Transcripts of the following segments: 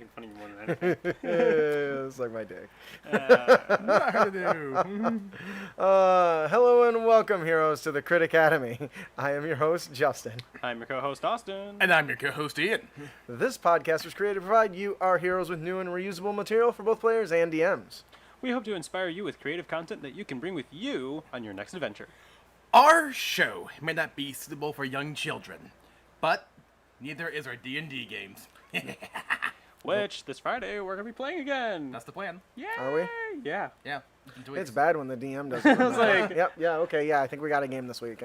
making fun of you more than anything. It's like my dick. No. Hello and welcome, heroes, to the Crit Academy. I am your host, Justin. I'm your co-host, Austin. And I'm your co-host, Ian. This podcast was created to provide you, our heroes, with new and reusable material for both players and DMs. We hope to inspire you with creative content that you can bring with you on your next adventure. Our show may not be suitable for young children, but neither is our D&D games. Which, this Friday, we're going to be playing again. That's the plan. Yay! Are we? Yeah. Yeah. It's bad when the DM doesn't. It's like- Yeah, I think we got a game this week.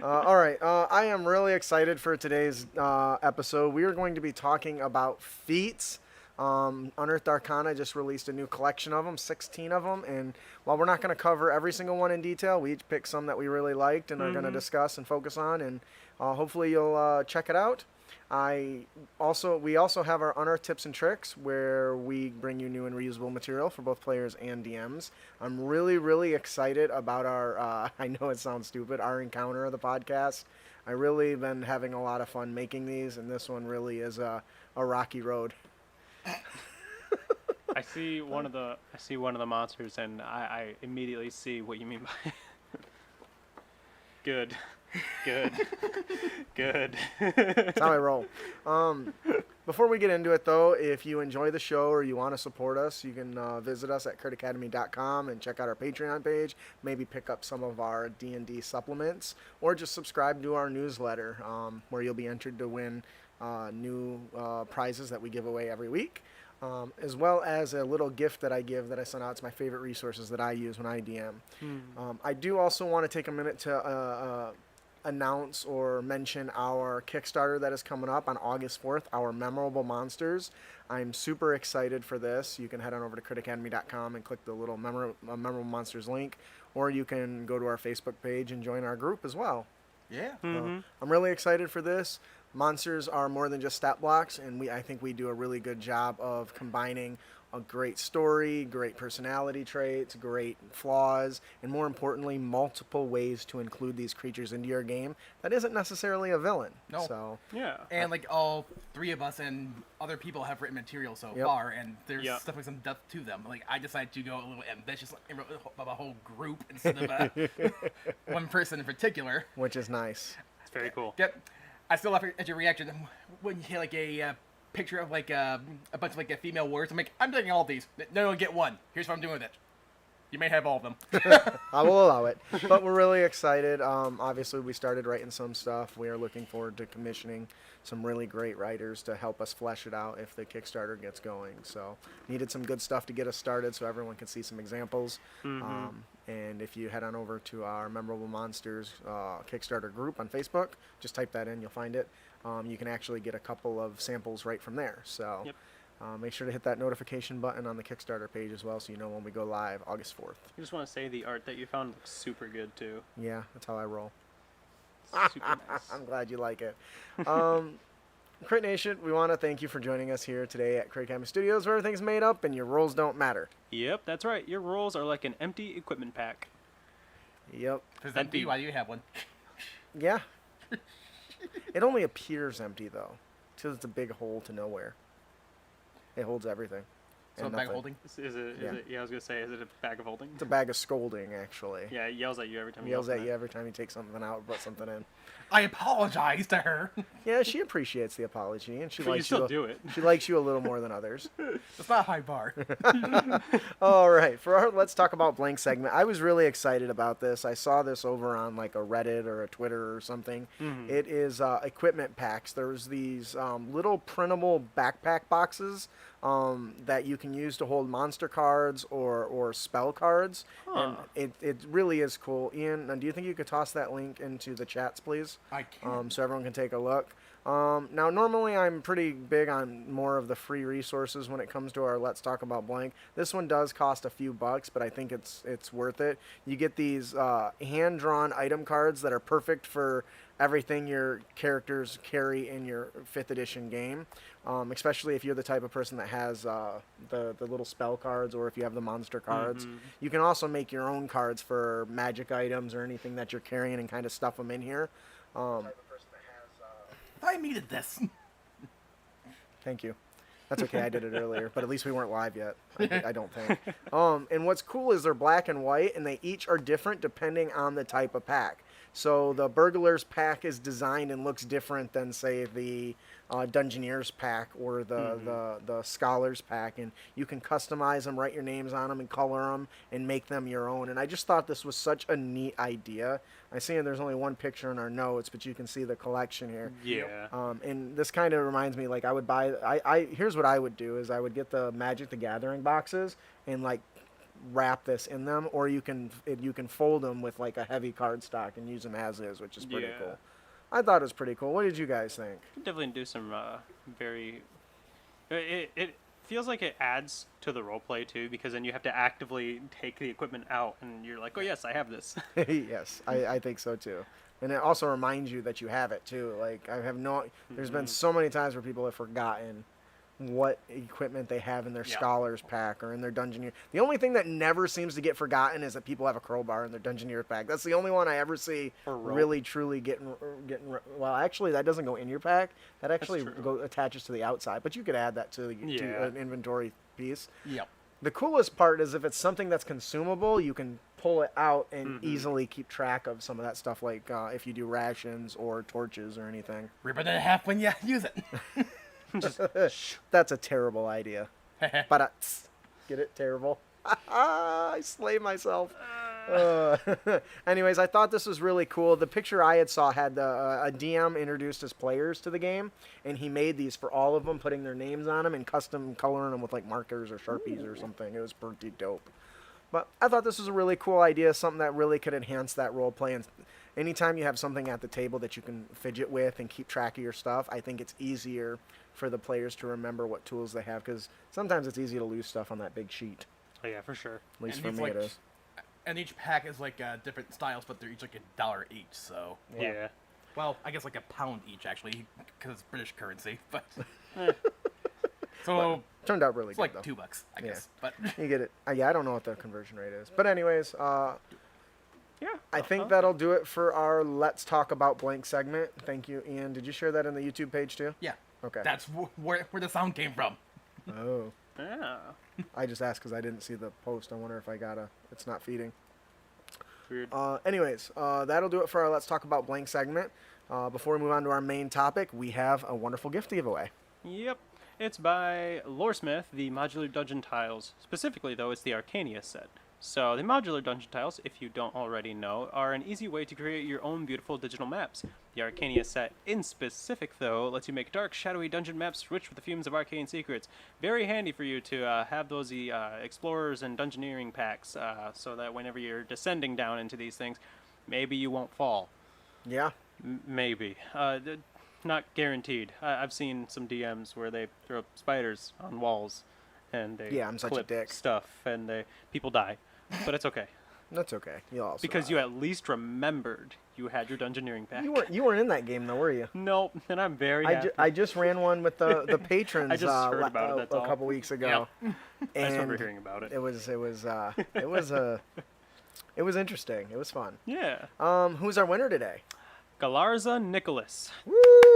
All right, I am really excited for today's episode. We are going to be talking about Feats. Unearthed Arcana just released a new collection of them, 16 of them, and while we're not going to cover every single one in detail, we each picked some that we really liked and are going to discuss and focus on, and hopefully you'll check it out. We also have our Unearthed Tips and Tricks, where we bring you new and reusable material for both players and DMs. I'm really, really excited about our, I know it sounds stupid, our encounter of the podcast. I really been having a lot of fun making these, and this one really is a rocky road. I see one of the monsters, and I immediately see what you mean by it. Good. That's how I roll. Before we get into it, though, if you enjoy the show or you want to support us, you can visit us at critacademy.com and check out our Patreon page. Maybe pick up some of our D&D supplements, or just subscribe to our newsletter, where you'll be entered to win new prizes that we give away every week, as well as a little gift that I give that I send out. It's my favorite resources that I use when I DM. I do also want to take a minute to announce or mention our Kickstarter that is coming up on August 4th, our Memorable Monsters. I'm super excited for this. You can head on over to critacademy.com and click the little Memorable Monsters link, or you can go to our Facebook page and join our group as well. Yeah. I'm really excited for this. Monsters are more than just stat blocks, and I think we do a really good job of combining a great story, great personality traits, great flaws, and more importantly, multiple ways to include these creatures into your game that isn't necessarily a villain. No. So, Yeah. And like all three of us and other people have written material so Yep. far, and there's Yep. definitely some depth to them. Like I decided to go a little ambitious and wrote about a whole group instead of one person in particular. which is nice. It's very cool. Yep. I still laugh at your reaction when you hit like a picture of like a bunch of like female warriors. I'm like, I'm taking all of these. No, get one. Here's what I'm doing with it. You may have all of them. I will allow it. But we're really excited. Obviously, we started writing some stuff. We are looking forward to commissioning some really great writers to help us flesh it out if the Kickstarter gets going. So needed some good stuff to get us started so everyone can see some examples. And if you head on over to our Memorable Monsters Kickstarter group on Facebook, just type that in, you'll find it. You can actually get a couple of samples right from there. So Yep. make sure to hit that notification button on the Kickstarter page as well, so you know when we go live August 4th. I just want to say the art that you found looks super good, too. Yeah, that's how I roll. It's super nice. I'm glad you like it. Crit Nation, we want to thank you for joining us here today at Crit Academy Studios, where everything's made up and your rolls don't matter. Yep, that's right. Your rolls are like an empty equipment pack. Yep. It's empty. Why do you have one? Yeah. It only appears empty, though, because it's a big hole to nowhere. It holds everything. So and a bag nothing. holding. Is it? Yeah, I was gonna say, is it a bag of holding? It's a bag of scolding, actually. Yeah, it yells at you every time. It yells at you every time you take something out or put something in. I apologize to her. Yeah, she appreciates the apology, and she But you likes still you. do it. She likes you a little more than others. It's not a high bar. All right, for our Let's Talk About Blank segment, I was really excited about this. I saw this over on like a Reddit or a Twitter or something. It is equipment packs. There's these little printable backpack boxes that you can use to hold monster cards or spell cards. Huh. And it really is cool. Ian, do you think you could toss that link into the chats, please? I can. So everyone can take a look. Now, normally I'm pretty big on more of the free resources when it comes to our Let's Talk About Blank. This one does cost a few bucks, but I think it's worth it. You get these hand-drawn item cards that are perfect for everything your characters carry in your 5th edition game, especially if you're the type of person that has the little spell cards, or if you have the monster cards. You can also make your own cards for magic items or anything that you're carrying and kind of stuff them in here. I needed this. Thank you. That's okay, I did it earlier, but at least we weren't live yet. I don't think. And what's cool is they're black and white, and they each are different depending on the type of pack. So the Burglar's pack is designed and looks different than, say, the Dungeoneer's pack or the Scholar's pack, and you can customize them, write your names on them, and color them, and make them your own. And I just thought this was such a neat idea. I see there's only one picture in our notes, but you can see the collection here. Yeah. And this kind of reminds me, like, I would buy. Here's what I would do: is I would get the Magic the Gathering boxes and like wrap this in them, or you can fold them with like a heavy cardstock and use them as is, which is pretty cool. I thought it was pretty cool. What did you guys think? Definitely do some very. It feels like it adds to the roleplay too, because then you have to actively take the equipment out, and you're like, oh yes, I have this. Yes, I think so too. And it also reminds you that you have it too. Like, I have there's been so many times where people have forgotten what equipment they have in their Scholar's pack or in their Dungeoneer. The only thing that never seems to get forgotten is that people have a crowbar in their Dungeoneer pack. That's the only one I ever see really truly getting. Well, actually, that doesn't go in your pack. That actually attaches to the outside. But you could add that to an inventory piece. Yep. The coolest part is if it's something that's consumable, you can pull it out and easily keep track of some of that stuff, like if you do rations or torches or anything. Rip it in half when you use it. That's a terrible idea. But get it? Terrible. I slay myself. Anyways, I thought this was really cool. The picture I had saw had a DM introduced his players to the game, and he made these for all of them, putting their names on them and custom coloring them with like markers or Sharpies or something. It was pretty dope. But I thought this was a really cool idea, something that really could enhance that role play. And anytime you have something at the table that you can fidget with and keep track of your stuff, I think it's easier for the players to remember what tools they have, because sometimes it's easy to lose stuff on that big sheet. Oh yeah, for sure. At least for me it is. And each pack is like different styles, but they're each like $1 each. So Yeah. well, I guess like £1 each actually, because it's British currency. But so turned out really it's good, like though. $2, I guess. But You get it. Yeah, I don't know what the conversion rate is, but anyways, Yeah. I think that'll do it for our Let's Talk About Blank segment. Thank you, Ian. Did you share that in the YouTube page too? yeah, Okay. that's where the sound came from. Oh. Yeah. I just asked because I didn't see the post. I wonder if it's not feeding. Weird. Anyways, that'll do it for our Let's Talk About Blank segment. Before we move on to our main topic, we have a wonderful gift to give away. Yep. It's by Loresmith, the Modular Dungeon Tiles. Specifically, though, it's the Arcania set. So, the Modular Dungeon Tiles, if you don't already know, are an easy way to create your own beautiful digital maps. The Arcania set, in specific, though, lets you make dark, shadowy dungeon maps rich with the fumes of arcane secrets. Very handy for you to have those Explorers and Dungeoneering packs, so that whenever you're descending down into these things, maybe you won't fall. Yeah. Maybe. Not guaranteed. I've seen some DMs where they throw spiders on walls, and they I'm such a clip dick. stuff, and people die. But it's okay. That's okay. You'll also Because you at least remembered you had your Dungeoneering pack. You weren't in that game though, were you? Nope, and I'm very happy. I just ran one with the patrons I just heard about it, that's a all. couple weeks ago. Yep. I just remember And hearing about it. it was interesting. It was fun. Yeah. Who's our winner today? Galarza Nicholas. Woo!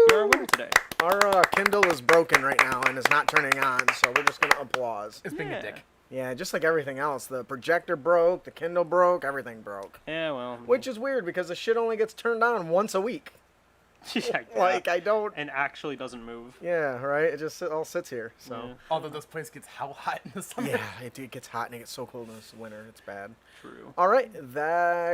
You're our winner today. Our Kindle is broken right now and is not turning on, so we're just gonna applause. It's being Yeah. a dick. Yeah, just like everything else. The projector broke, the Kindle broke, everything broke. Yeah, well. Which is weird because the shit only gets turned on once a week. Yeah. Like, I don't... And actually doesn't move. Yeah, right? It just all sits here, so... Yeah. Although this place gets how hot in the summer. Yeah, it gets hot and it gets so cold in this winter. It's bad. True. All right,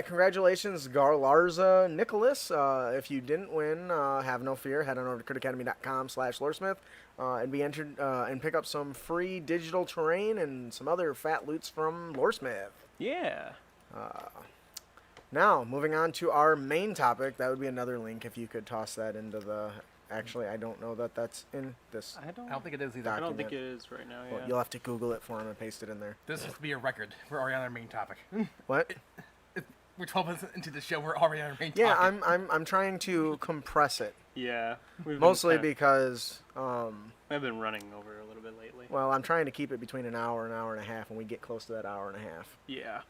congratulations, Garlarza Nicholas. If you didn't win, have no fear. Head on over to critacademy.com/Loresmith and be entered and pick up some free digital terrain and some other fat loots from Loresmith. Yeah. Now, moving on to our main topic. That would be another link if you could toss that into the... Actually, I don't know that that's in this. I don't think it is either. I don't think document. it is right now, yeah. Well, you'll have to Google it for him and paste it in there. This has to be a record. We're already on our main topic. What? We're 12 minutes into the show. We're already on our main Yeah, topic. I'm trying to compress it. Yeah. Mostly because... I've been running over a little bit lately. Well, I'm trying to keep it between an hour and a half, and we get close to that hour and a half. Yeah.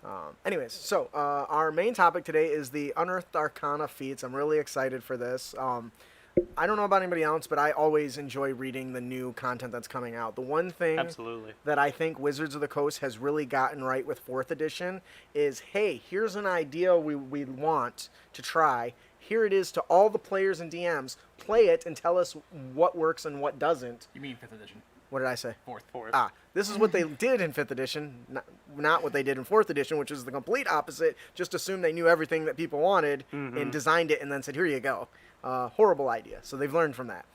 Anyways, so our main topic today is the Unearthed Arcana Feats. I'm really excited for this. I don't know about anybody else, but I always enjoy reading the new content that's coming out. The one thing Absolutely. that I think Wizards of the Coast has really gotten right with 4th edition is, hey, here's an idea we want to try. Here it is to all the players and DMs. Play it and tell us what works and what doesn't. You mean 5th edition? What did I say? Fourth. This is what they did in 5th edition, not what they did in 4th edition, which is the complete opposite. Just assumed they knew everything that people wanted and designed it and then said, here you go. Horrible idea. So they've learned from that.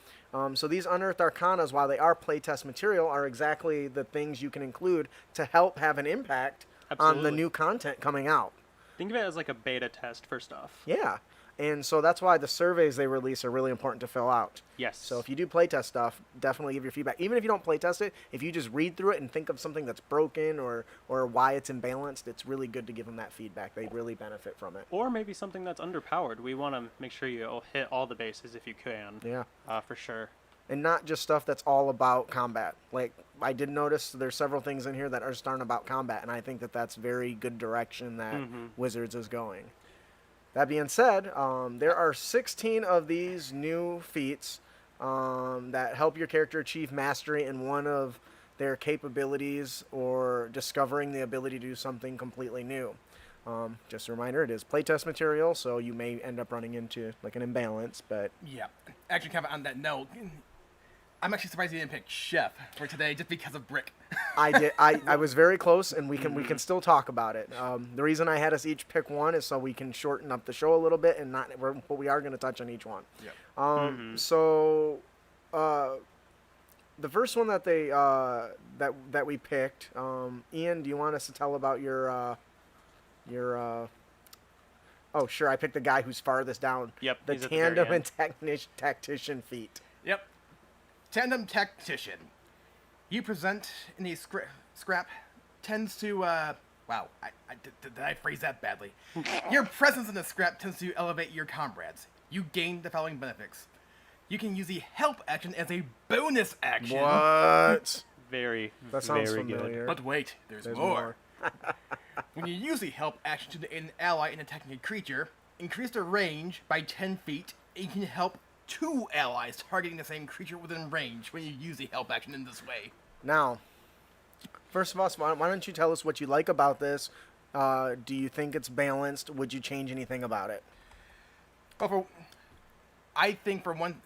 So these Unearthed Arcanas, while they are playtest material, are exactly the things you can include to help have an impact on the new content coming out. Think of it as like a beta test for stuff. Yeah. And so that's why the surveys they release are really important to fill out. Yes. So if you do playtest stuff, definitely give your feedback. Even if you don't playtest it, if you just read through it and think of something that's broken or why it's imbalanced, it's really good to give them that feedback. They really benefit from it. Or maybe something that's underpowered. We want to make sure you hit all the bases if you can. Yeah. For sure. And not just stuff that's all about combat. Like, I did notice there's several things in here that are just aren't about combat, and I think that that's very good direction that Wizards is going. That being said, there are 16 of these new feats that help your character achieve mastery in one of their capabilities or discovering the ability to do something completely new. Just a reminder, it is playtest material, so you may end up running into like an imbalance, but... Yeah. Actually, kind of on that note, I'm actually surprised you didn't pick Chef for today just because of Brick. I did. I was very close, and we can still talk about it. The reason I had us each pick one is so we can shorten up the show a little bit, and but we are going to touch on each one. Yeah. So, the first one that they that we picked, Ian, do you want us to tell about your? Oh, sure. I picked the guy who's farthest down. Yep. The he's at the very Tandem end. and Tactician feat. Yep. Tandem Tactician. You present in a scrap tends to, wow, did I phrase that badly? Your presence in the scrap tends to elevate your comrades. You gain the following benefits. You can use the help action as a bonus action. What? Very, That sounds very familiar. But wait, there's more. When you use the help action to an ally in attacking a creature, increase their range by 10 feet, and you can help 2 allies targeting the same creature within range when you use the help action in this way. Now, first of all, why don't you tell us what you like about this? Do you think it's balanced? Would you change anything about it? Well, I think for one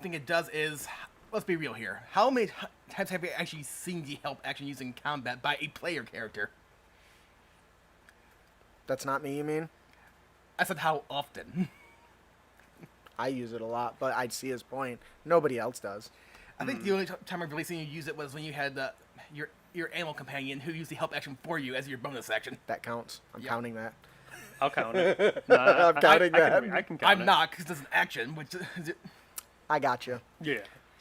thing it does is, let's be real here. How many times have you actually seen the help action used in combat by a player character? That's not me, you mean? I said how often. I use it a lot, but I'd see his point. Nobody else does. I think the only time I've really seen you use it was when you had your animal companion who used the help action for you as your bonus action. That counts. I'm Yeah. counting that. I'll count it. No, I'm counting that. I can count it. I'm not, because it's an action, which is... I got you. Yeah.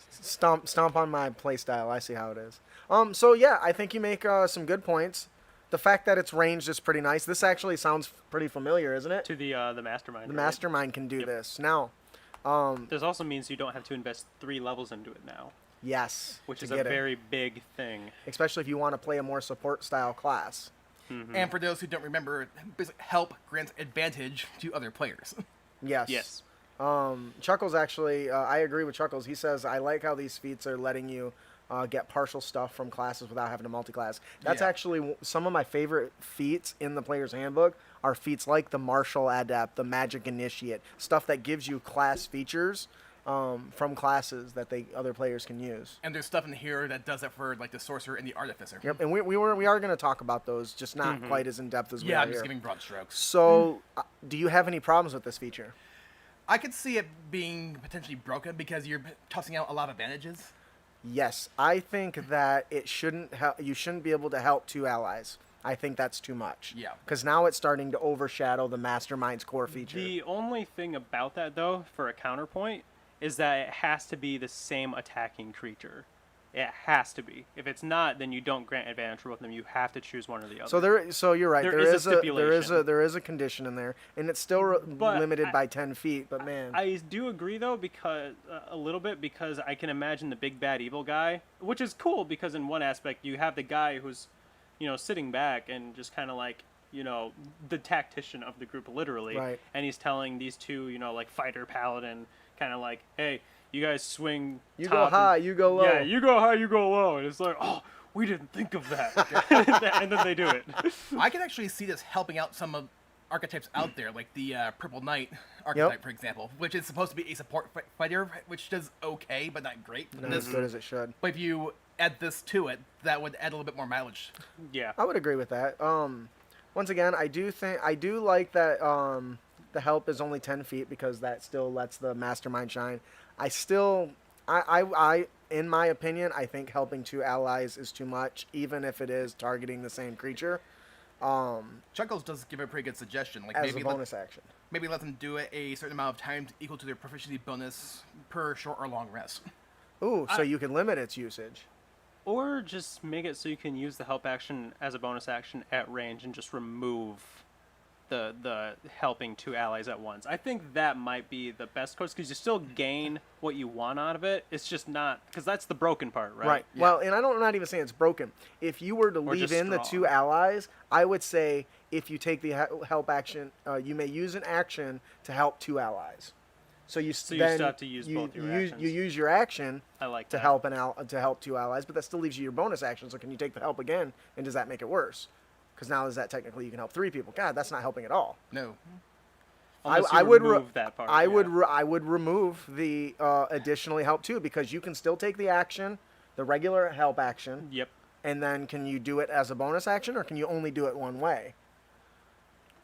Stomp on my play style. I see how it is. So yeah, I think you make some good points. The fact that it's ranged is pretty nice. This actually sounds pretty familiar, isn't it? To the mastermind. The right? mastermind can do Yep. this. Now, This also means you don't have to invest 3 levels into it now, yes, which to is a get it. very big thing. Especially if you want to play a more support style class. And for those who don't remember, basically help grants advantage to other players. Yes. Yes. Chuckles actually, I agree with Chuckles. He says, I like how these feats are letting you get partial stuff from classes without having to multi-class. That's Yeah. actually some of my favorite feats in the player's handbook are feats like the Martial Adept, the Magic Initiate, stuff that gives you class features from classes that other players can use. And there's stuff in here that does that for like the Sorcerer and the Artificer. Yep, and we are going to talk about those, just not quite as in depth as we Yeah, are I'm just here. giving broad strokes. So, do you have any problems with this feature? I could see it being potentially broken because you're tossing out a lot of advantages. Yes, I think that it shouldn't. You shouldn't be able to help 2 allies. I think that's too much. Yeah. Because now it's starting to overshadow the Mastermind's core feature. The only thing about that, though, for a counterpoint, is that it has to be the same attacking creature. It has to be. If it's not, then you don't grant advantage for both of them. You have to choose one or the other. So you're right. There is a there is a condition in there, and it's still But limited by 10 feet. But man, I do agree though, because a little bit, because I can imagine the big bad evil guy, which is cool because in one aspect you have the guy who's, sitting back and just kind of like, the tactician of the group literally, Right. and he's telling these two, like fighter paladin kind of like, hey, you guys swing. You top go high, you go low. Yeah, you go high, you go low, and it's like, oh, we didn't think of that, and then they do it. I can actually see this helping out some of archetypes out there, like the Purple Knight archetype, for example, which is supposed to be a support fighter, which does okay, but not great. Not as good as it should. But if you add this to it, that would add a little bit more mileage. Yeah. I would agree with that. Once again, I do like that the help is only 10 feet because that still lets the mastermind shine. I in my opinion, I think helping 2 allies is too much, even if it is targeting the same creature. Chuckles does give a pretty good suggestion, like As maybe a bonus action. Maybe let them do it a certain amount of times equal to their proficiency bonus per short or long rest. Ooh, so you can limit its usage. Or just make it so you can use the help action as a bonus action at range and just remove the helping 2 allies at once. I think that might be the best course because you still gain what you want out of it. It's just not because that's the broken part, right? Right. Yeah. Well, and I'm not even saying it's broken. If you were to leave just in the strong. 2 allies, I would say if you take the help action, you may use an action to help 2 allies. So you So you then still have to use both your actions. You use your action I like to that. help to help 2 allies, but that still leaves you your bonus action. So can you take the help again? And does that make it worse? Because now is that technically you can help 3 people? God, that's not helping at all. No. Unless I you would remove that part. I yeah. would remove the additionally help 2 because you can still take the action, the regular help action, Yep. and then can you do it as a bonus action or can you only do it one way?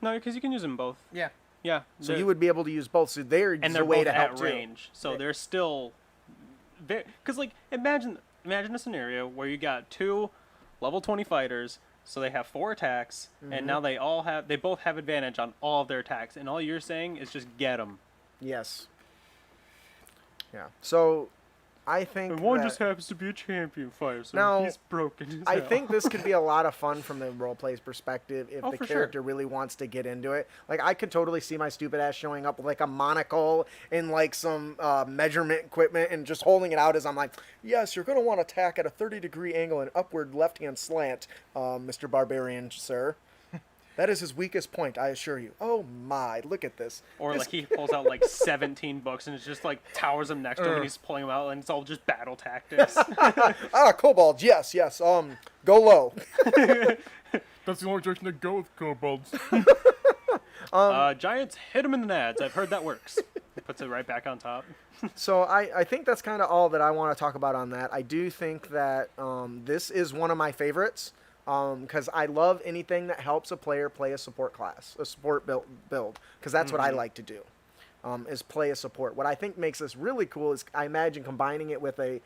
No, because you can use them both. Yeah. Yeah. So you would be able to use both. So there's and a they're way both to help at too. range, so they're still because like imagine a scenario where you got 2 level 20 fighters, so they have 4 attacks, and now they both have advantage on all of their attacks, and all you're saying is just get them. Yes. Yeah. So I think And one that- just happens to be a champion fighter, so Now, he's broken. As I hell. think this could be a lot of fun from the role play's perspective if Oh, the for sure. character really wants to get into it. Like I could totally see my stupid ass showing up with like a monocle and like some measurement equipment and just holding it out as I'm like, yes, you're gonna want to attack at a 30-degree angle and upward left-hand slant, Mr. Barbarian, sir. That is his weakest point, I assure you. Oh my, look at this. Or This- like he pulls out like 17 books and it's just like towers him next to him and he's pulling them out and it's all just battle tactics. kobolds, yes. Go low. That's the only direction to go with kobolds. Giants hit him in the nads. I've heard that works. He puts it right back on top. So I think that's kind of all that I want to talk about on that. I do think that this is one of my favorites because I love anything that helps a player play a support class, a support build, because that's what I like to do, is play a support. What I think makes this really cool is I imagine combining it with a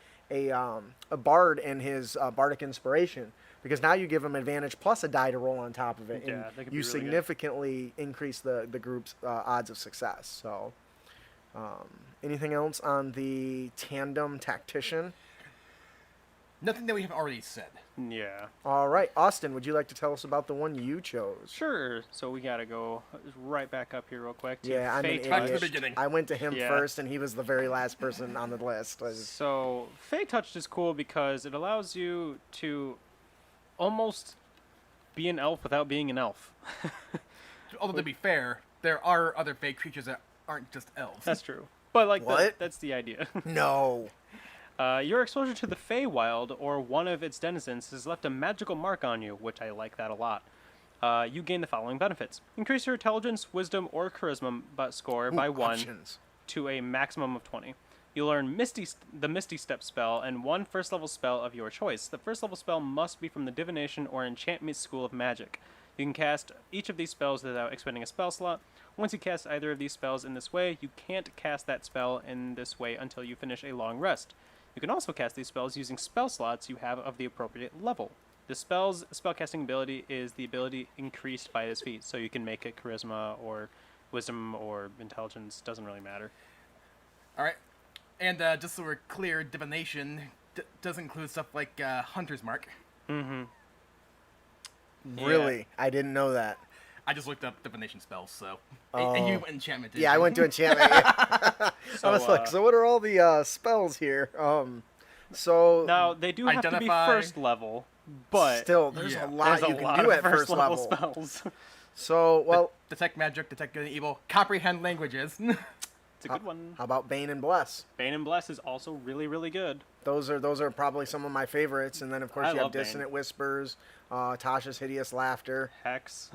bard and his bardic inspiration, because now you give him advantage plus a die to roll on top of it, and Yeah, that could be you really good. significantly increase the group's odds of success. So. Anything else on the Tandem Tactician? Nothing that we haven't already said. Yeah. All right, Austin, would you like to tell us about the one you chose? Sure. So we gotta go right back up here real quick. To Yeah, I'm an Fey Back to idiot. the beginning. I went to him Yeah. first, and he was the very last person on the list. So Fey Touch is cool because it allows you to almost be an elf without being an elf. Although to be fair, there are other fake creatures that aren't just elves. That's true. But like What? that's the idea. No. Your exposure to the Feywild or one of its denizens has left a magical mark on you, which I like that a lot. You gain the following benefits: increase your intelligence, wisdom, or charisma score by 1 Options. to a maximum of 20. You learn the Misty Step spell and 1 first-level spell of your choice. The first-level spell must be from the Divination or Enchantment School of Magic. You can cast each of these spells without expending a spell slot. Once you cast either of these spells in this way, you can't cast that spell in this way until you finish a long rest. You can also cast these spells using spell slots you have of the appropriate level. The spell's spellcasting ability is the ability increased by this feat, so you can make it charisma or wisdom or intelligence, doesn't really matter. All right. And just so we're clear, divination does include stuff like Hunter's Mark. Mm-hmm. Really? I didn't know that. I just looked up divination spells, so. Oh. And you went enchantment, didn't Yeah, I you? went to enchantment. I was like, so what are all the spells here? So Now, they do have to be Identify. first level, but still, there's Yeah. a lot there's you a can lot do of at first level. spells. So, well, Detect magic, detect good and evil, comprehend languages. It's a good one. How about Bane and Bless? Bane and Bless is also really, really good. Those are probably some of my favorites. And then, of course, I you have love Bane. Dissonant Whispers, Tasha's Hideous Laughter. Hex.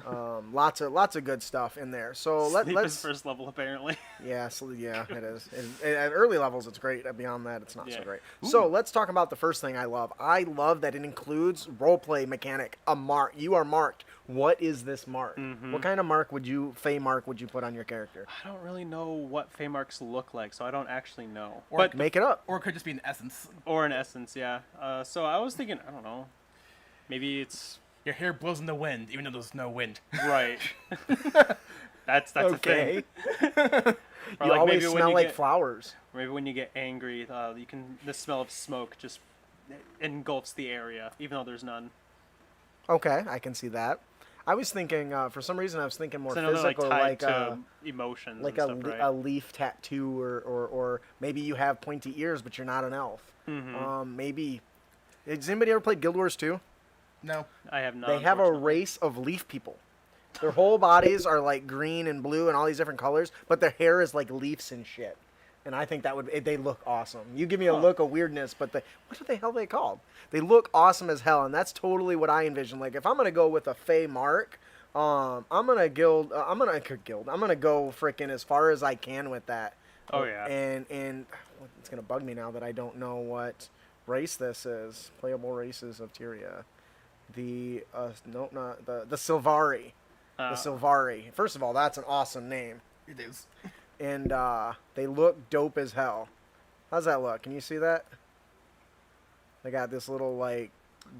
Lots of good stuff in there. So Sleep let's is first level, apparently. yeah, it is. At early levels, it's great. Beyond that, it's not so Yeah. great. So let's talk about the first thing I love. I love that it includes roleplay mechanic. A mark. You are marked. What is this mark? What kind of mark Fey mark would you put on your character? I don't really know what Fey marks look like, so I don't actually know. Or But Make it up. Or it could just be an essence. or in essence, yeah. So I was thinking, I don't know. Maybe it's Your hair blows in the wind, even though there's no wind. right. that's Okay. a thing. Or You like always maybe when smell you like get, flowers. maybe when you get angry, the smell of smoke just engulfs the area, even though there's none. Okay, I can see that. I was thinking, for some reason, I was thinking more So I know they're like physical, tied like to emotions like and stuff, right? a leaf tattoo, or maybe you have pointy ears, but you're not an elf. Maybe. Has anybody ever played Guild Wars 2? No. I have not. They have a unfortunately. race of leaf people. Their whole bodies are like green and blue and all these different colors, but their hair is like leaves and shit. And I think they look awesome. You give me a look of weirdness, but what the hell are they called? They look awesome as hell, and that's totally what I envision. Like if I'm gonna go with a Fey mark, I'm gonna go freaking as far as I can with that. Oh, yeah. And it's gonna bug me now that I don't know what race this is. Playable races of Tyria. The Sylvari. The Sylvari. First of all, that's an awesome name. It is. And they look dope as hell. How's that look? Can you see that? They got this little like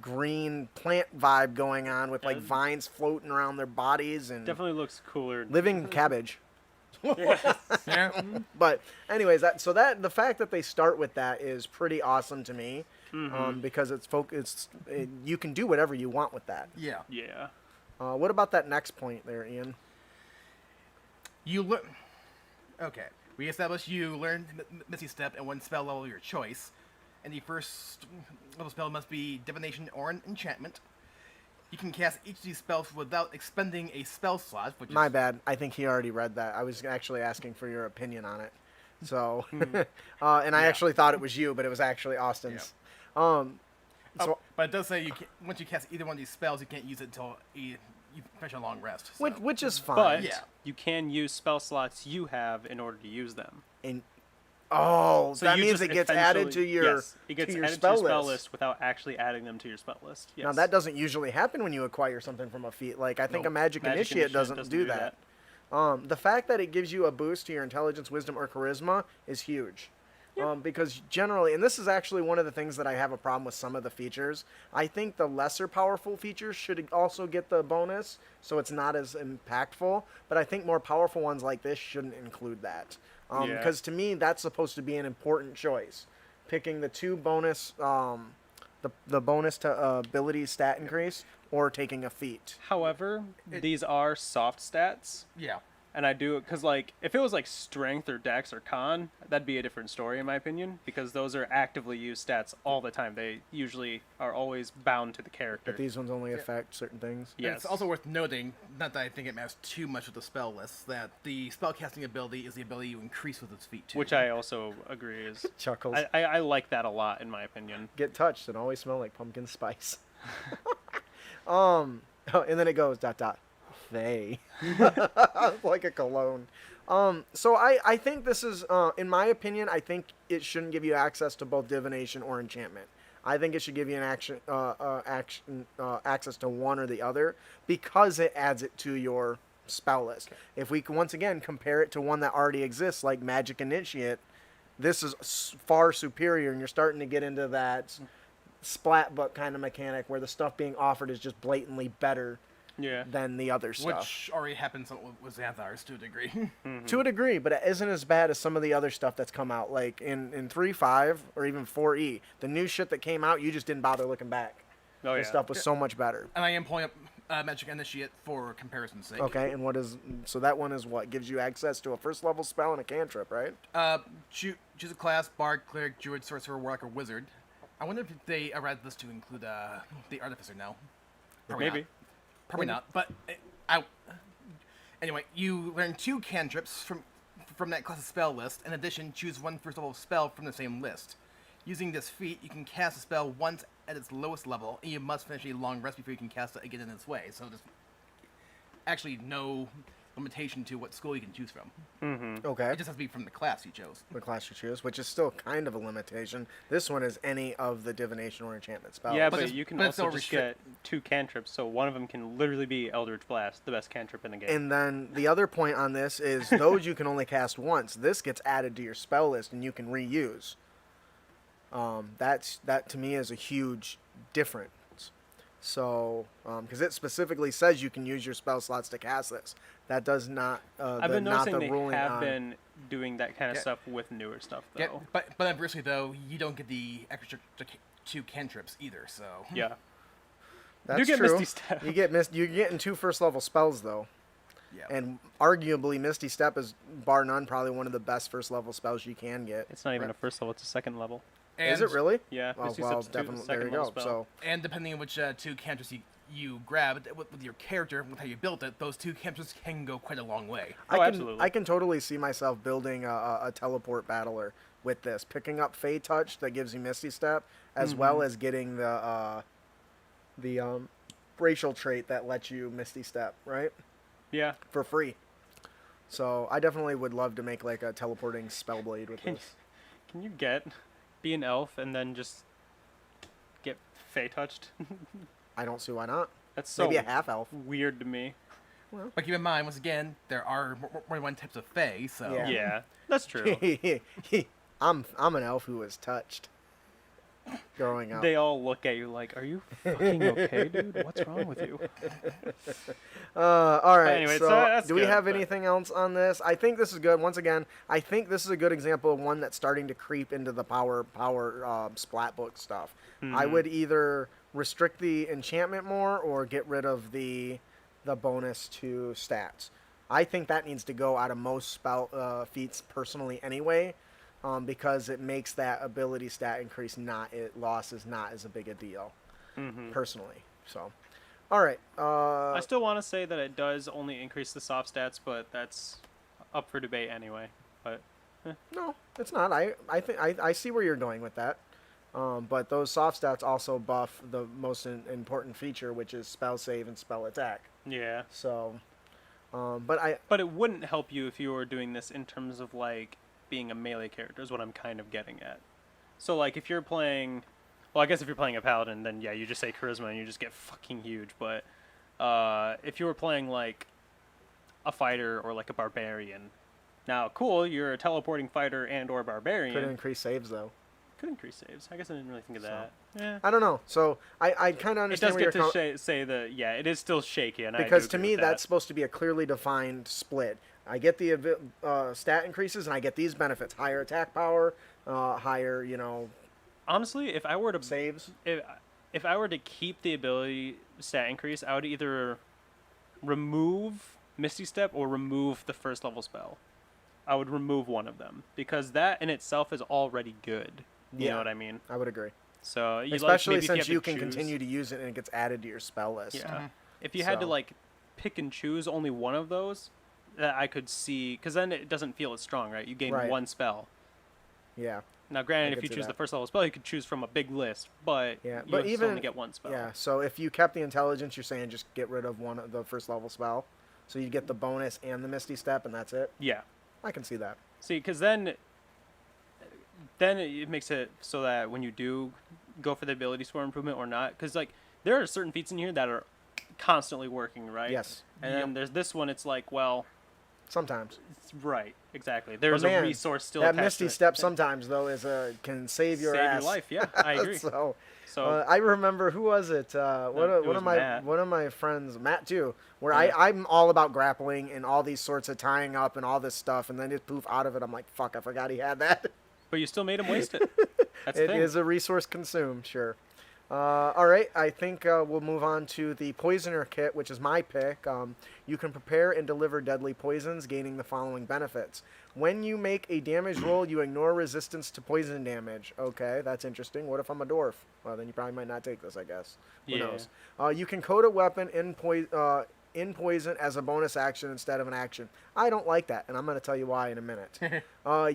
green plant vibe going on with like vines floating around their bodies and Definitely looks cooler. living cabbage. Yeah. But anyways, the fact that they start with that is pretty awesome to me, because you can do whatever you want with that. Yeah. Yeah. What about that next point there, Ian? You learn. Okay. We established you learn Misty Step and one spell level of your choice, and the first level spell must be Divination or an Enchantment. You can cast each of these spells without expending a spell slot, which My is bad. I think he already read that. I was actually asking for your opinion on it. So, and I actually thought it was you, but it was actually Austin's. So, but it does say once you cast either one of these spells, you can't use it until you finish a long rest. So. which is fine. But Yeah. you can use spell slots you have in order to use them. And So that you means just it gets added to essentially- your yes, it gets to your added spell to your spell list. list without actually adding them to your spell list. Yes. Now that doesn't usually happen when you acquire something from a feat. Like I think a Nope. Magic Initiate doesn't do that. The fact that it gives you a boost to your intelligence, wisdom, or charisma is huge. Because generally, and this is actually one of the things that I have a problem with some of the features, I think the lesser powerful features should also get the bonus, so it's not as impactful. But I think more powerful ones like this shouldn't include that. Yeah. Because to me, that's supposed to be an important choice. Picking the two bonus, the bonus to ability stat increase, or taking a feat. However, these are soft stats, Yeah. and I do it because, like, if it was like strength or dex or con, that'd be a different story in my opinion, because those are actively used stats all the time. They usually are always bound to the character. But these ones only affect certain things. And Yes. It's also worth noting, not that I think it matters too much with the spell list, that the spellcasting ability is the ability you increase with its feat too. Which I also agree is. Chuckles. I like that a lot in my opinion. Get touched and always smell like pumpkin spice. And then it goes ... They. Like a cologne. So I think this is, in my opinion, I think it shouldn't give you access to both divination or enchantment. I think it should give you an access to one or the other, because it adds it to your spell list. Okay. If we can once again compare it to one that already exists, like Magic Initiate, this is far superior, and you're starting to get into that splat book kind of mechanic where the stuff being offered is just blatantly better than the other stuff. Which already happens with Xanthars to a degree. To a degree, but it isn't as bad as some of the other stuff that's come out. Like in 3.5 or even 4E, the new shit that came out, you just didn't bother looking back. Oh, The yeah. stuff was so much better. And I am pulling up Magic Initiate for comparison's sake. Okay, and so that one is what? Gives you access to a first level spell and a cantrip, right? Choose a class: Bard, Cleric, Druid, Sorcerer, Warlock, or Wizard. I wonder if they added this to include the Artificer now. Probably Maybe. Not. Probably not. But anyway, you learn 2 cantrips from from that class's spell list. In addition, choose one first level spell from the same list. Using this feat, you can cast a spell once at its lowest level, and you must finish a long rest before you can cast it again in its way. So there's actually no limitation to what school you can choose from. Mm-hmm. Okay. It just has to be from the class you chose. The class you choose, which is still kind of a limitation. This one is any of the divination or enchantment spells. Yeah, But but it's- you can but it's also no just get 2 cantrips, so one of them can literally be Eldritch Blast, the best cantrip in the game. And then the other point on this is those you can only cast once. This gets added to your spell list and you can reuse. That to me is a huge difference. So, because it specifically says you can use your spell slots to cast this. That does not. I've been not noticing the they ruling have on. been doing that kind of Yeah. stuff with newer stuff, though. Yeah, but unversely though, you don't get the extra 2 cantrips either. So Yeah. That's You get true. Misty Step. You're getting 2 first level spells though, yeah. and arguably Misty Step is bar none probably one of the best first level spells you can get. It's not even Right. a first level, it's a second level. Is it really? Yeah, Oh, Misty well, Step's definitely. second There you level go. spell. So. And depending on which 2 cantrips you grab with your character, with how you built it, those 2 cantrips can go quite a long way. Oh, absolutely. I can totally see myself building a teleport battler with this, picking up Fey Touch that gives you Misty Step, as well as getting the racial trait that lets you Misty Step, right, Yeah. for free. So I definitely would love to make like a teleporting Spellblade with this. Can you be an elf and then just get Fey touched? I don't see why not. That's so Maybe a half elf. weird to me. But keep in mind, once again, there are more than one types of Fae, so Yeah. Yeah, that's true. I'm an elf who was touched growing up. They all look at you like, "Are you fucking okay, dude? What's wrong with you?" All right. anyway, so, so that's do we good, have but- anything else on this? I think this is good. Once again, I think this is a good example of one that's starting to creep into the power splat book stuff. I would either restrict the enchantment more or get rid of the bonus to stats. I think that needs to go out of most spell feats personally anyway, because it makes that ability stat increase loss is not as a big a deal personally. So, all right. I still want to say that it does only increase the soft stats, but that's up for debate anyway. But No, it's not. I think I see where you're going with that. But those soft stats also buff the most important feature, which is spell save and spell attack. yeah, So, but but it wouldn't help you if you were doing this in terms of like being a melee character. Is what I'm kind of getting at. So like if you're playing, well, I guess if you're playing a paladin, then yeah, you just say charisma and you just get fucking huge. But if you were playing like a fighter or like a barbarian, now cool, you're a teleporting fighter and or barbarian. could increase saves though. Could increase saves. I guess I didn't really think of that. Yeah. I don't know. So I kind of It understand does where get you're to say that, yeah, it is still shaky. And because I do to agree me with that. that's supposed to be a clearly defined split. I get the stat increases and I get these benefits: higher attack power, higher Honestly, if I were to saves. if I were to keep the ability stat increase, I would either remove Misty Step or remove the first level spell. I would remove one of them because that in itself is already good. You Yeah. know what I mean? I would agree, So you especially maybe if since you, you have to can choose- continue to use it and it gets added to your spell list. Yeah. If you had to So- like pick and choose only one of those, that I could see, because then it doesn't feel as strong, right? You gain Right. one spell. Yeah. Now, granted, if could you see choose that. the first level spell, you could choose from a big list, but Yeah, you but still even only get one spell. Yeah, so if you kept the intelligence, you're saying just get rid of one of the first level spell, so you get the bonus and the Misty Step, and that's it. Yeah. I can see that. See, because then it makes it so that when you do go for the ability score improvement or not, because like there are certain feats in here that are constantly working, right? Yes. And then there's this one. It's like, well, Sometimes it's right, exactly. There's man, a resource still. that attached Misty to it. Step sometimes though can save your Save ass. your life. Yeah, I agree. So So I remember who was it? it was Matt. One of my friends, Matt too. Where I'm all about grappling and all these sorts of tying up and all this stuff, and then just poof out of it. I'm like, fuck, I forgot he had that. but you still made him waste it. That's the It thing. is a resource consumed, sure. All right, I think we'll move on to the Poisoner Kit, which is my pick. You can prepare and deliver deadly poisons, gaining the following benefits. When you make a damage roll, you ignore resistance to poison damage. Okay, that's interesting. What if I'm a dwarf? Well, then you probably might not take this, I guess. Who Yeah. knows? You can coat a weapon in poison as a bonus action instead of an action. I don't like that, and I'm going to tell you why in a minute.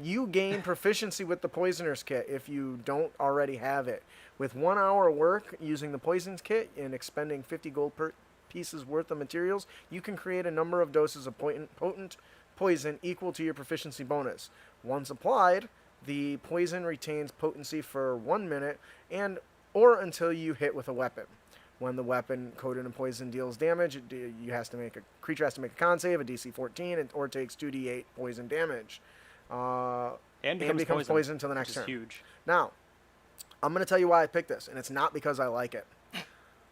You gain proficiency with the Poisoner's Kit if you don't already have it. With 1 hour work using the Poison's Kit and expending 50 gold per pieces worth of materials, you can create a number of doses of potent poison equal to your proficiency bonus. Once applied, the poison retains potency for 1 minute or until you hit with a weapon. When the weapon coated in poison deals damage, creature has to make a con save, a DC 14, or takes 2d8 poison damage. And it becomes poison until the next which is turn. huge. Now, I'm going to tell you why I picked this, and it's not because I like it.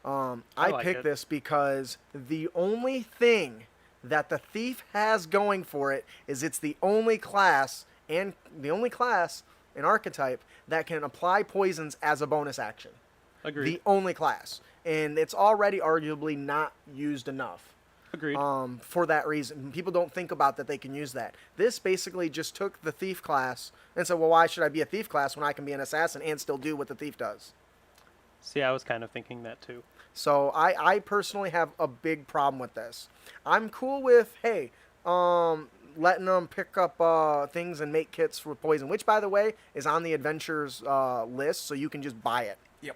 I picked this because the only thing that the Thief has going for it is it's the only class and an archetype that can apply poisons as a bonus action. Agreed. The only class. And it's already arguably not used enough. Agreed. For that reason. People don't think about that they can use that. This basically just took the Thief class and said, well, why should I be a Thief class when I can be an Assassin and still do what the Thief does? See, I was kind of thinking that too. So I personally have a big problem with this. I'm cool with, hey, letting them pick up things and make kits for poison, which, by the way, is on the Adventures list, so you can just buy it. Yep.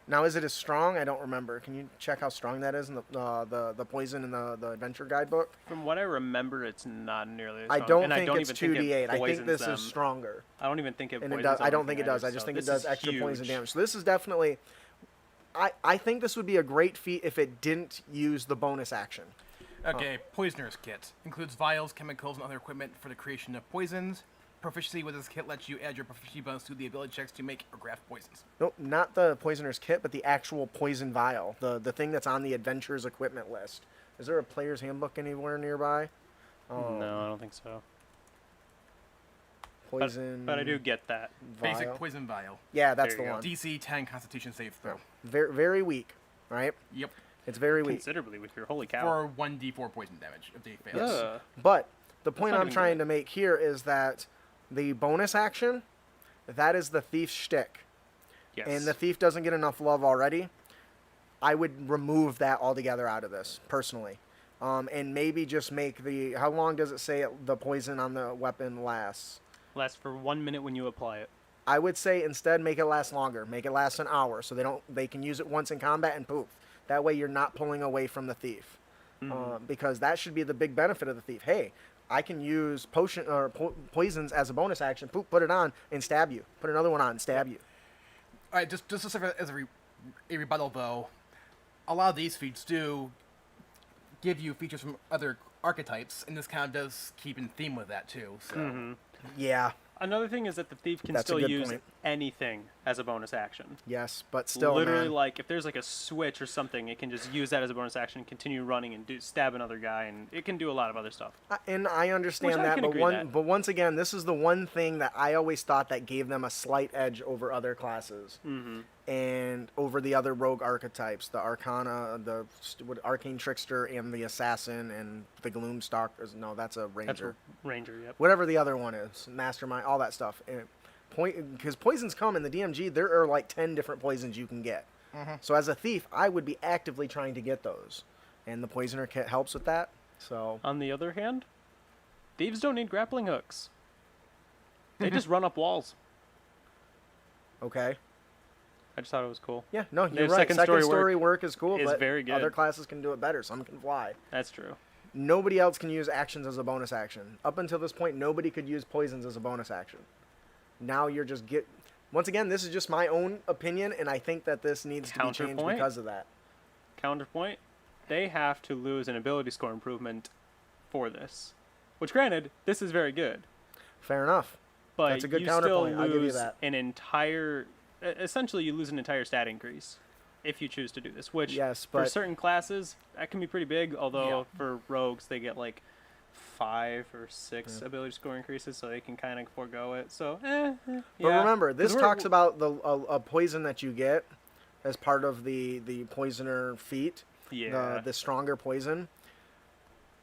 Now, is it as strong? I don't remember. Can you check how strong that is in the poison in the Adventure Guidebook? From what I remember, it's not nearly as I strong. don't think it's 2d8. I think this is stronger. I don't even think it And poisons it does. them I don't with think it does. I either, just so think it this does is extra poison huge. damage. So this is definitely... I think this would be a great feat if it didn't use the bonus action. Okay, Poisoner's Kit. Includes vials, chemicals, and other equipment for the creation of poisons. Proficiency with this kit lets you add your proficiency bonus to the ability checks to make or craft poisons. Nope, not the Poisoner's Kit, but the actual poison vial. The thing that's on the Adventures equipment list. Is there a player's handbook anywhere nearby? No, I don't think so. Poison. But I do get that. vial. Basic poison vial. Yeah, that's There the you one. DC 10 Constitution save throw. Very, very weak, right? Yep. It's very weak. Considerably with your holy cow. For 1d4 poison damage if they fail. Ugh. But the point not I'm even trying good. to make here is that the bonus action, that is the Thief's shtick. Yes. And the Thief doesn't get enough love already. I would remove that altogether out of this, personally. And maybe just make the... How long does it say the poison on the weapon lasts? Lasts for 1 minute when you apply it. I would say instead make it last longer. Make it last an hour so they can use it once in combat and poof. That way you're not pulling away from the Thief. Because that should be the big benefit of the Thief. Hey, I can use poisons as a bonus action. Poof, put it on and stab you. Put another one on and stab you. All right, just as a rebuttal, though, a lot of these feats do give you features from other archetypes, and this kind of does keep in theme with that, too. So. Yeah. Another thing is that the Thief can That's a still good use point. anything as a bonus action. Yes, but still, Literally, man. like, if there's like a switch or something, it can just use that as a bonus action, continue running, and stab another guy, and it can do a lot of other stuff. And I understand Which I that, can but agree that. but once again, this is the one thing that I always thought that gave them a slight edge over other classes, and over the other rogue archetypes, the Arcana, the Arcane Trickster, and the Assassin, and the Gloom Stalkers. No, that's a Ranger. That's a Ranger, yep. Whatever the other one is, Mastermind, all that stuff. Because poisons come in the DMG, there are like 10 different poisons you can get. So as a Thief, I would be actively trying to get those, and the Poisoner Kit helps with that. So On the other hand, thieves don't need grappling hooks. They just run up walls. okay. I just thought it was cool. Yeah, no, Their you're right. second Second story story work is cool, is but very good. other classes can do it better. Some can fly. That's true. Nobody else can use actions as a bonus action. Up until this point, nobody could use poisons as a bonus action. Now you're just Once again, this is just my own opinion, and I think that this needs to be changed Counterpoint? because of that. Counterpoint, they have to lose an ability score improvement for this. Which, granted, this is very good. Fair enough. But That's a good you counterpoint. still I'll give you lose that. an entire... Essentially, you lose an entire stat increase if you choose to do this. Which, Yes, for but- certain classes, that can be pretty big. Although, Yeah. for rogues, they get like 5 or 6 ability score increases, so they can kind of forego it. So, But yeah. remember, this 'Cause talks about a poison that you get as part of the Poisoner feat. Yeah. The stronger poison.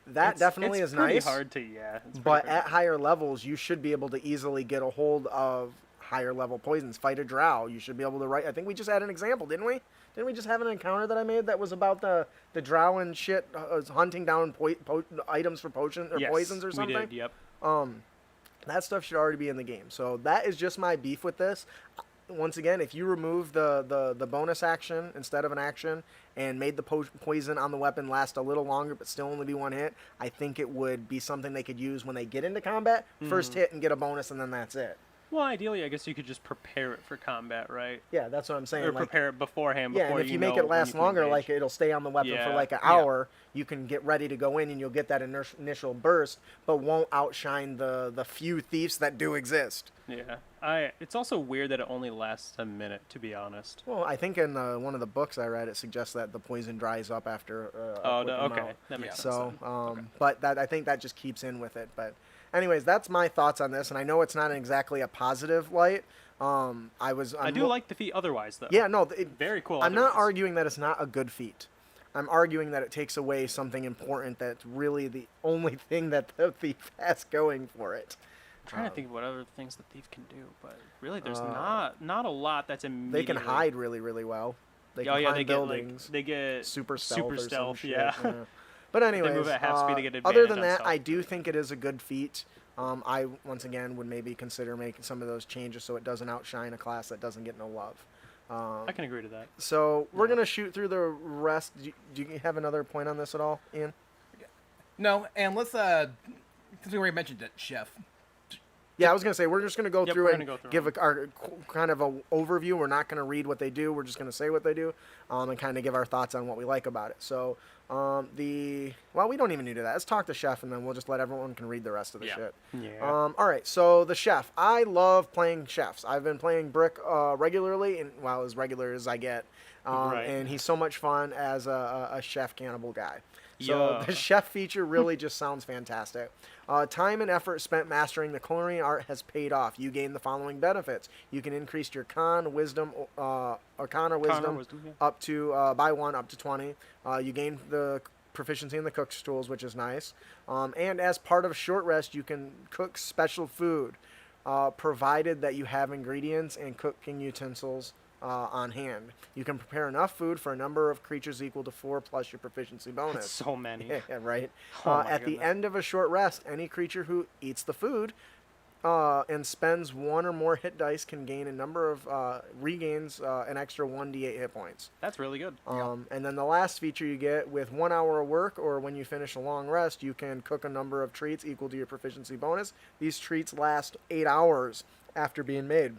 That It's- definitely it's is pretty nice. hard to, yeah. It's But pretty at higher levels, you should be able to easily get a hold of higher level poisons. Fight a drow. You should be able to write. I think we just had an example, didn't we? Didn't we just have an encounter that I made that was about the drow and shit hunting down items for potions or Yes, poisons or something? we did, yep. That stuff should already be in the game. So that is just my beef with this. Once again, if you remove the bonus action instead of an action and made the poison on the weapon last a little longer but still only be one hit, I think it would be something they could use when they get into combat. First hit and get a bonus, and then that's it. Well, ideally, I guess you could just prepare it for combat, right? Yeah, that's what I'm saying. Or prepare it beforehand. Yeah, Before and if you know make it when last you can longer, engage. like it'll stay on the weapon for like an hour, you can get ready to go in and you'll get that initial burst, but won't outshine the few thieves that do exist. Yeah, it's also weird that it only lasts a minute, to be honest. Well, I think in one of the books I read, it suggests that the poison dries up after. Okay, that makes sense. So, then. but I think that just keeps in with it. But, anyways, that's my thoughts on this, and I know it's not exactly a positive light. I do like the feat otherwise, though. Yeah, no, very cool. I'm not otherwise. arguing that it's not a good feat. I'm arguing that it takes away something important that's really the only thing that the thief has going for it. I'm trying to think of what other things the thief can do, but really, there's not a lot that's immediately. They can hide really, really well. They can climb buildings. They get super stealth. Yeah. But anyways, they move at half speed to get other advantage than on that, stealth. I do think it is a good feat. I once again would maybe consider making some of those changes so it doesn't outshine a class that doesn't get no love. I can agree to that. So we're gonna shoot through the rest. Do you have another point on this at all, Ian? No, and let's since we already mentioned it, Chef. Yeah, I was gonna say we're just gonna go through we're and gonna go through give our kind of a overview. We're not gonna read what they do. We're just gonna say what they do, and kind of give our thoughts on what we like about it. So we don't even need to do that. Let's talk to Chef, and then we'll just let everyone can read the rest of the shit. Yeah. All right. So the Chef, I love playing chefs. I've been playing Brick regularly, and as regular as I get. Right. And he's so much fun as a chef cannibal guy. So the chef feature really just sounds fantastic. Time and effort spent mastering the culinary art has paid off. You gain the following benefits. You can increase your Arcana wisdom up to by 1 up to 20. You gain the proficiency in the cook's tools, which is nice. And as part of short rest, you can cook special food, provided that you have ingredients and cooking utensils on hand. You can prepare enough food for a number of creatures equal to 4 plus your proficiency bonus. That's so many. Yeah, right. At the end of a short rest, any creature who eats the food and spends 1 or more hit dice can gain a number of regains an extra 1d8 hit points. That's really good. And then the last feature you get with 1 hour of work, or when you finish a long rest, you can cook a number of treats equal to your proficiency bonus. These treats last 8 hours after being made.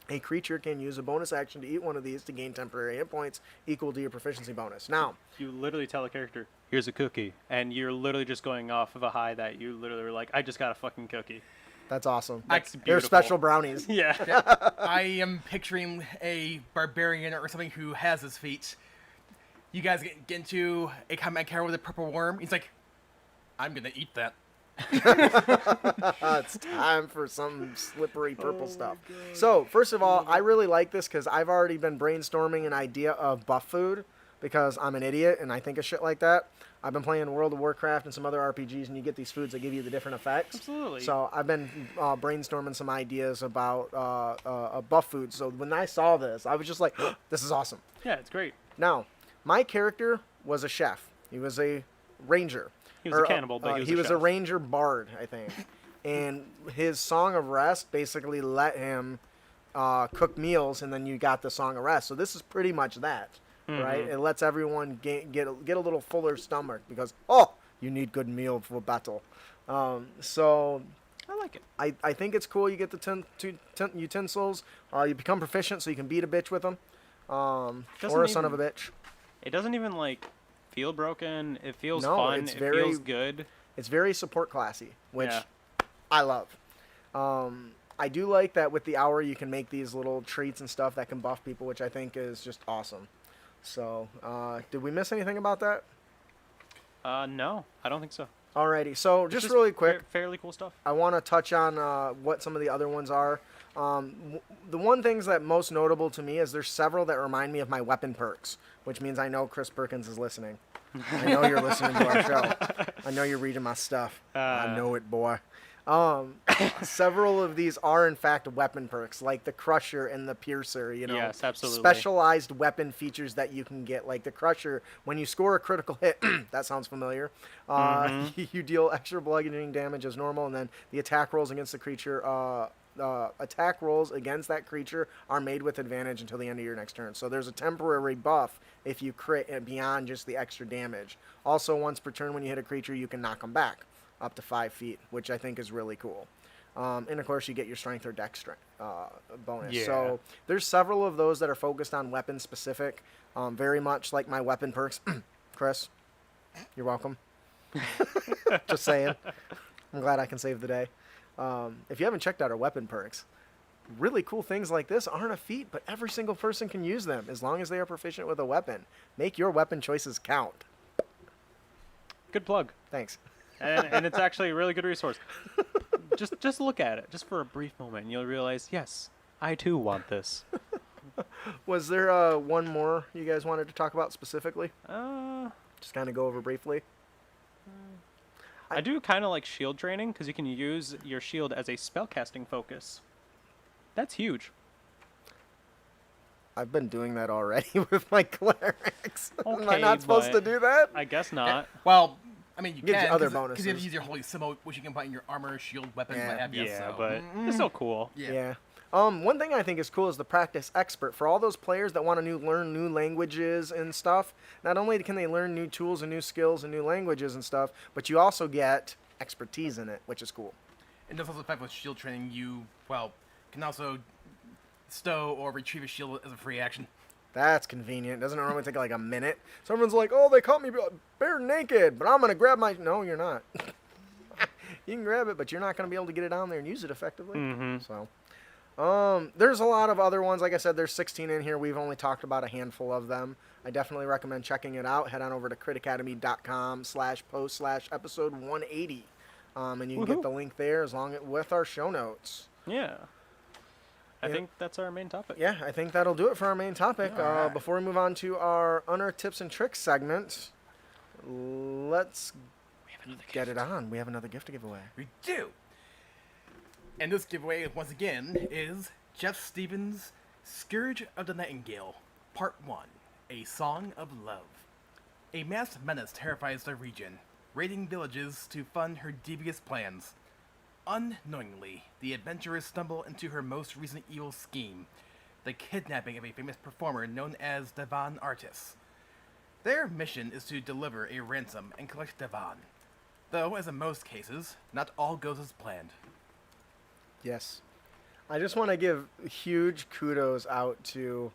A creature can use a bonus action to eat one of these to gain temporary hit points equal to your proficiency bonus. Now, you literally tell a character, here's a cookie, and you're literally just going off of a high that you literally were like, I just got a fucking cookie. That's awesome. That's They're beautiful. special brownies. Yeah. I am picturing a barbarian or something who has his feet. You guys get into a combat encounter with a purple worm. He's like, I'm gonna eat that. It's time for some slippery purple stuff. So, first of all, I really like this because I've already been brainstorming an idea of buff food because I'm an idiot and I think of shit like that. I've been playing World of Warcraft and some other RPGs, and you get these foods that give you the different effects. Absolutely. So I've been brainstorming some ideas about buff food. So when I saw this, I was just like, this is awesome. Yeah, it's great. Now, my character was a chef. He was a ranger. He was a cannibal, but he was a chef. ranger bard, I think. And his Song of Rest basically let him cook meals, and then you got the Song of Rest. So this is pretty much that, right? It lets everyone get a little fuller stomach because, you need good meal for battle. So I like it. I think it's cool. You get the utensils. You become proficient, so you can beat a bitch with them. Or a son of a bitch. It doesn't even, feel broken. It feels No, fun. it's It very- feels good. It's very support classy, which Yeah. I love. I do like that with the hour you can make these little treats and stuff that can buff people, which I think is just awesome. So, did we miss anything about that? No, I don't think so. Alrighty, so It's just really quick, fairly cool stuff. I want to touch on what some of the other ones are. The one things that most notable to me is there's several that remind me of my weapon perks, which means I know Chris Perkins is listening. I know you're listening to our show. I know you're reading my stuff. I know it, boy. Several of these are in fact weapon perks, like the Crusher and the Piercer. You know, Yes, absolutely. specialized weapon features that you can get, like the Crusher. When you score a critical hit, that sounds familiar. You deal extra bludgeoning damage as normal, and then the attack rolls against the creature. Attack rolls against that creature are made with advantage until the end of your next turn. So there's a temporary buff if you crit beyond just the extra damage. Also, once per turn when you hit a creature, you can knock them back up to 5 feet, which I think is really cool. And of course, you get your strength or dex strength bonus. Yeah. So there's several of those that are focused on weapon specific, very much like my weapon perks. Chris, you're welcome. Just saying. I'm glad I can save the day. If you haven't checked out our weapon perks, really cool things like this aren't a feat, but every single person can use them as long as they are proficient with a weapon. Make your weapon choices count. Good plug. Thanks. And it's actually a really good resource. Just look at it, just for a brief moment, and you'll realize, yes, I too want this. Was there one more you guys wanted to talk about specifically? Just kind of go over briefly. I do kind of like shield training, because you can use your shield as a spellcasting focus. That's huge. I've been doing that already with my clerics. Am I Okay, not supposed to but do that? I guess not. Well, I mean, you Gives you can, other because you have bonuses. to use your holy symbol, which you can put in your armor, shield, weapon, Yeah. what have you. Yeah, so. but it's still cool. Yeah. One thing I think is cool is the practice expert. For all those players that want to learn new languages and stuff, not only can they learn new tools and new skills and new languages and stuff, but you also get expertise in it, which is cool. And there's also the fact with shield training, you, well, can also stow or retrieve a shield as a free action. That's convenient. Doesn't it normally take like a minute? Someone's like, oh, they caught me bare naked, but I'm going to grab my... No, you're not. You can grab it, but you're not going to be able to get it on there and use it effectively. So, there's a lot of other ones. Like I said, there's 16 in here. We've only talked about a handful of them. I definitely recommend checking it out. Head on over to critacademy.com/post/episode 180. And you can get the link there with our show notes. Yeah. I think that's our main topic. Yeah, I think that'll do it for our main topic. Alright. Before we move on to our Unearthed Tips and Tricks segment, let's get it on. We have another gift to give away. We do! And this giveaway, once again, is Jeff Stevens' Scourge of the Nightingale, Part 1, A Song of Love. A masked menace terrifies the region, raiding villages to fund her devious plans. Unknowingly, the adventurers stumble into her most recent evil scheme, the kidnapping of a famous performer known as Devon Artis. Their mission is to deliver a ransom and collect Devon, though, as in most cases, not all goes as planned. Yes. I just want to give huge kudos out to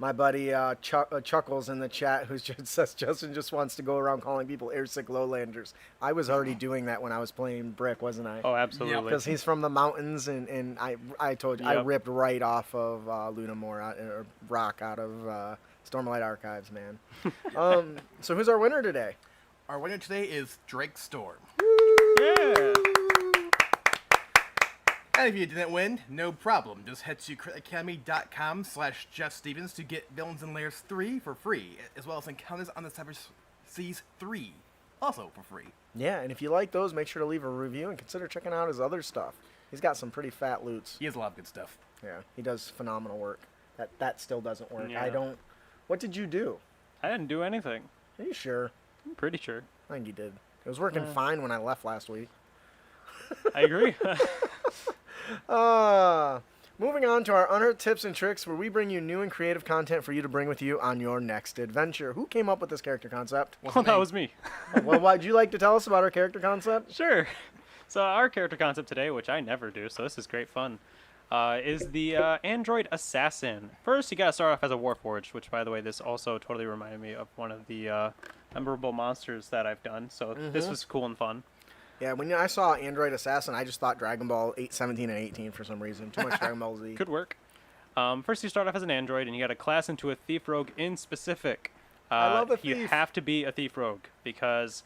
my buddy Chuckles in the chat, who just says Justin just wants to go around calling people airsick lowlanders. I was already doing that when I was playing Brick, wasn't I? Oh, absolutely. Because he's from the mountains, and I told you, I Yep. ripped right off of Lunamore, or rock out of Stormlight Archives, man. So who's our winner today? Our winner today is Drake Storm. Yeah. And if you didn't win, no problem. Just head to critacademy.com/Jeff Stevens to get Villains and Layers 3 for free, as well as Encounters on the Cyber Seas 3, also for free. Yeah, and if you like those, make sure to leave a review and consider checking out his other stuff. He's got some pretty fat loots. He has a lot of good stuff. Yeah, he does phenomenal work. That still doesn't work. Yeah. I don't... What did you do? I didn't do anything. Are you sure? I'm pretty sure. I think you did. It was working fine when I left last week. I agree. Moving on to our Unearthed Tips and Tricks, where we bring you new and creative content for you to bring with you on your next adventure. Who came up with this character concept? Well, that was me. Well, would you like to tell us about our character concept? Sure. So our character concept today, which I never do, so this is great fun, is the android assassin. First, you gotta start off as a warforged, which, by the way, this also totally reminded me of one of the memorable monsters that I've done. So this was cool and fun. Yeah, when I saw Android Assassin, I just thought Dragon Ball 8, 17, and 18 for some reason. Too much Dragon Ball Z. Could work. First, you start off as an android, and you got to class into a thief rogue in specific. I love a thief. You have to be a thief rogue because,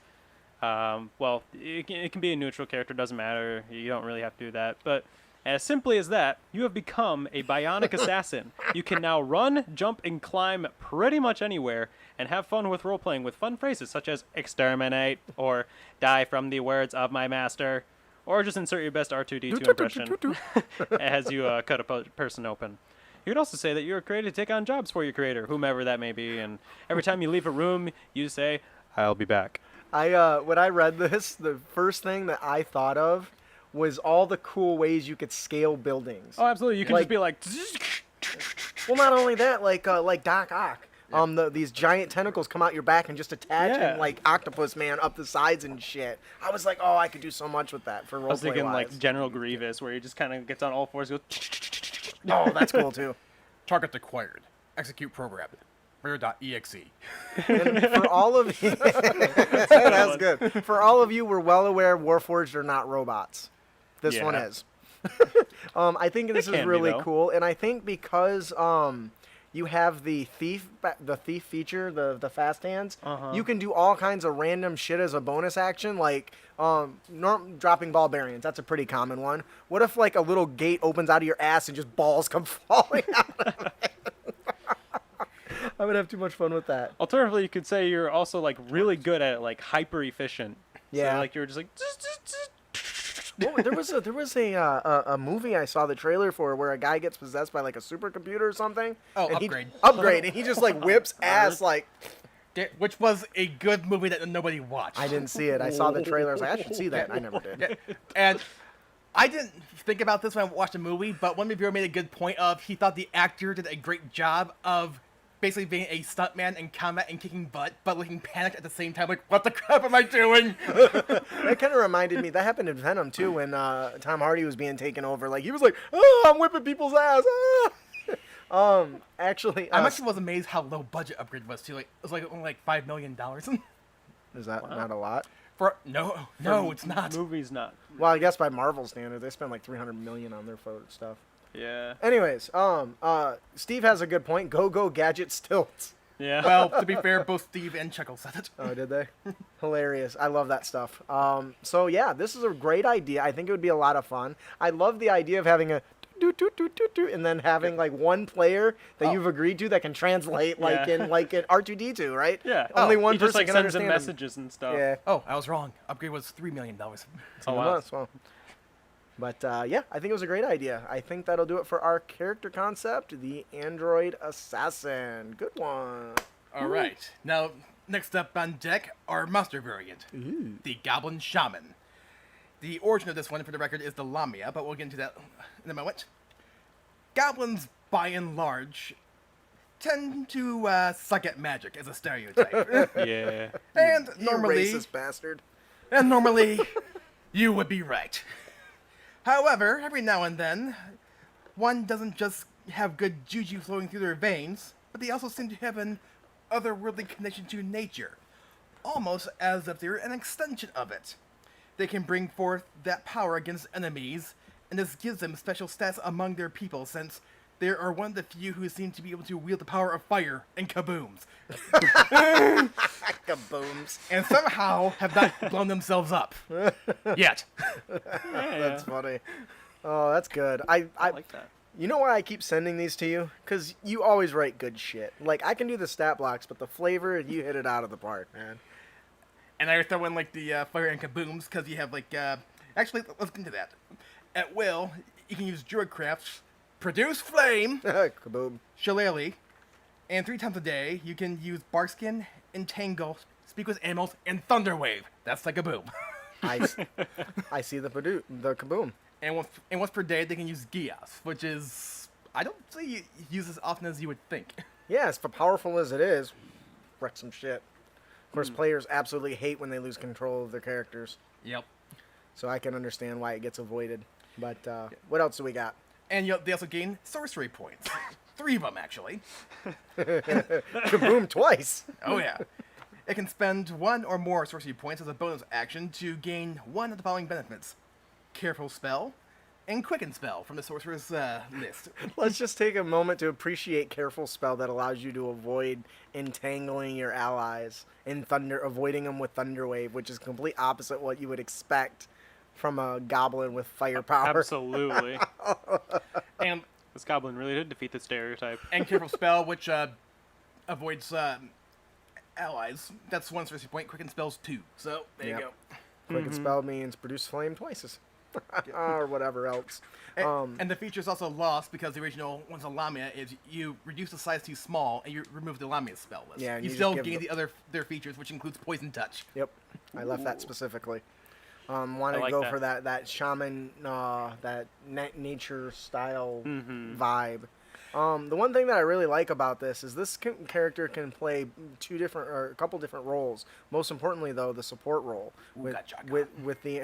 well, it can be a neutral character. Doesn't matter. You don't really have to do that. But as simply as that, you have become a bionic assassin. You can now run, jump, and climb pretty much anywhere, and have fun with role-playing with fun phrases such as exterminate or die from the words of my master. Or just insert your best R2D2 impression as you cut a person open. You could also say that you're created to take on jobs for your creator, whomever that may be, and every time you leave a room, you say, "I'll be back." When I read this, the first thing that I thought of was all the cool ways you could scale buildings. Oh, absolutely. You can Like- just be like, Well, not only that, like Doc Ock. These giant tentacles come out your back and just attach Yeah. and like Octopus Man up the sides and shit. I was like, oh, I could do so much with that for I was roleplay thinking wise. like General Grievous, where he just kind of gets on all fours, goes. Oh, that's cool too. Target acquired. Execute program. Rare.exe. And for all of you, that's good. For all of you, we're well aware Warforged are not robots. This one Yeah. is. I think this It is can be, really though. cool, and I think because you have the thief feature, the fast hands, you can do all kinds of random shit as a bonus action, like dropping ball bearings. That's a pretty common one. What if like a little gate opens out of your ass and just balls come falling out of it? I would have too much fun with that. Alternatively, you could say you're also like really good at it, like hyper efficient. Yeah. So, like you're just like. Well, there was a movie I saw the trailer for where a guy gets possessed by like a supercomputer or something. Oh, and Upgrade. And he just like whips ass like. Which was a good movie that nobody watched. I didn't see it. I saw the trailer. I was like, I should see that. I never did. Yeah, and I didn't think about this when I watched the movie, but one reviewer made a good point of he thought the actor did a great job of basically being a stuntman in combat and kicking butt, but looking panicked at the same time, like, what the crap am I doing? That kind of reminded me. That happened in Venom too when Tom Hardy was being taken over. Like he was like, "Oh, I'm whipping people's ass." Ah! Actually, I actually was amazed how low budget Upgrade was too. Like it was like only like $5 million. is that not a lot? For no, it's not. Movie's not. Well, I guess by Marvel standards, they spent like $300 million on their photo stuff. Yeah. Anyways, Steve has a good point. Go gadget stilts. Yeah. Well, to be fair, both Steve and Chuckle said it. Oh, did they? Hilarious. I love that stuff. So yeah, this is a great idea. I think it would be a lot of fun. I love the idea of having a and then having like one player that you've agreed to that can translate like Yeah. in R2D2, right? Yeah. Only one he person just like can sends him understand them. messages and stuff. Yeah. Oh, I was wrong. Upgrade was $3 million. Oh, It wow. was, well. But yeah, I think it was a great idea. I think that'll do it for our character concept, the Android Assassin. Good one. All right. Now, next up on deck, our monster variant, the Goblin Shaman. The origin of this one, for the record, is the Lamia, but we'll get into that in a moment. Goblins, by and large, tend to suck at magic as a stereotype. Yeah. and You normally, racist bastard. you would be right. However, every now and then, one doesn't just have good juju flowing through their veins, but they also seem to have an otherworldly connection to nature, almost as if they're an extension of it. They can bring forth that power against enemies, and this gives them special stats among their people, since they are one of the few who seem to be able to wield the power of fire and kabooms, Kabooms. and somehow have not blown themselves up. Yet. That's funny. Oh, that's good. I like that. You know why I keep sending these to you? Because you always write good shit. Like, I can do the stat blocks, but the flavor, you hit it out of the park, man. And I throw in like the fire and kabooms because you have like actually let's get into that. At will, you can use Druid crafts, produce flame, Kaboom. shillelagh, and 3 times a day you can use barkskin, entangle, speak with animals, and thunderwave. That's like a boom. I see the kaboom. And once per day they can use Gias, which is I don't see you use as often as you would think. Yeah, as powerful as it is, wreck some shit. Of course, players absolutely hate when they lose control of their characters. Yep. So I can understand why it gets avoided. But what else do we got? And they also gain sorcery points. 3 of them actually. Kaboom twice. Oh yeah. It can spend 1 or more sorcery points as a bonus action to gain 1 of the following benefits: Careful Spell and Quicken Spell from the Sorcerer's list. Let's just take a moment to appreciate Careful Spell that allows you to avoid entangling your allies and avoiding them with Thunder Wave, which is complete opposite what you would expect from a goblin with firepower. Absolutely. And This goblin really did defeat the stereotype. Careful Spell, which avoids allies. That's 1 sorcery point. Quicken Spell's 2. So there Yep. you go. Quicken Spell means produce flame twice. or whatever else. And the feature is also lost because the original one's a Lamia is you reduce the size too small and you remove the Lamia spell list. Yeah, and you you still just give gain their features, which includes Poison Touch. Yep, I left that specifically. Wanted like to go that. for that shaman, that nature style vibe. The one thing that I really like about this is this character can play a couple different roles. Most importantly, though, the support role with the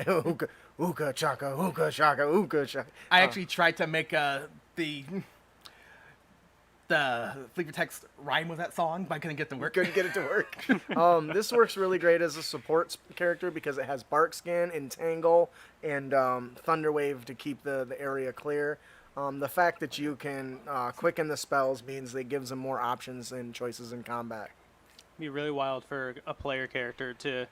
ooga chaka, ooga shaka, ooga shaka. I actually tried to make the flavor text rhyme with that song, but I couldn't get it to work. Couldn't get it to work. This works really great as a support character because it has Bark Skin, Entangle, and Thunderwave to keep the area clear. The fact that you can quicken the spells means that it gives them more options and choices in combat. It'd be really wild for a player character to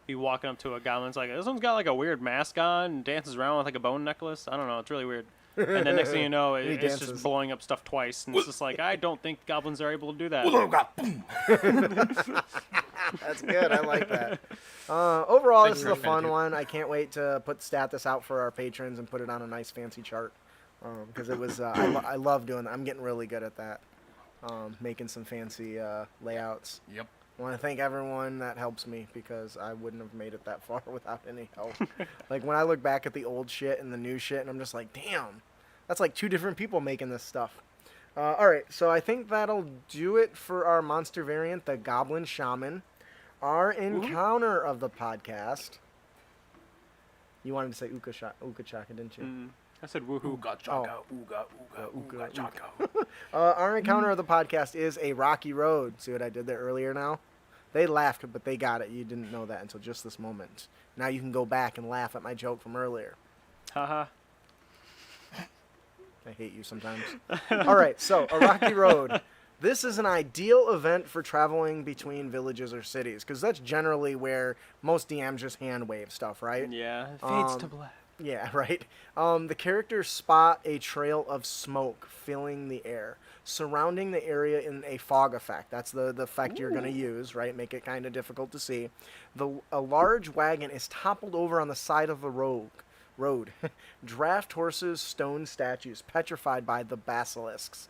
be walking up to a goblin. It's like, this one's got like a weird mask on and dances around with like a bone necklace. I don't know. It's really weird. And then next thing you know, it's dances. just blowing up stuff twice. And it's just like, I don't think goblins are able to do that. That's good. I like that. Overall, Thank this is you a for fun that, one. I can't wait to stat this out for our patrons and put it on a nice fancy chart. Because it was, I love doing that. I'm getting really good at that. Making some fancy layouts. Yep. I want to thank everyone that helps me because I wouldn't have made it that far without any help. Like when I look back at the old shit and the new shit, and I'm just like, damn, that's like 2 different people making this stuff. All right, so I think that'll do it for our monster variant, the Goblin Shaman. Our encounter of the podcast. You wanted to say Uka Chaka, didn't you? I said woohoo. Ooga chaka, ooga, ooga chaka. Our encounter of the podcast is a rocky road. See what I did there earlier now? They laughed, but they got it. You didn't know that until just this moment. Now you can go back and laugh at my joke from earlier. Haha. I hate you sometimes. All right, so a rocky road. This is an ideal event for traveling between villages or cities, because that's generally where most DMs just hand wave stuff, right? Yeah. Fades to black. Yeah, right. The characters spot a trail of smoke filling the air, surrounding the area in a fog effect. That's the effect you're going to use, right? Make it kind of difficult to see. A large wagon is toppled over on the side of the road. Draft horses, stone statues, petrified by the basilisks.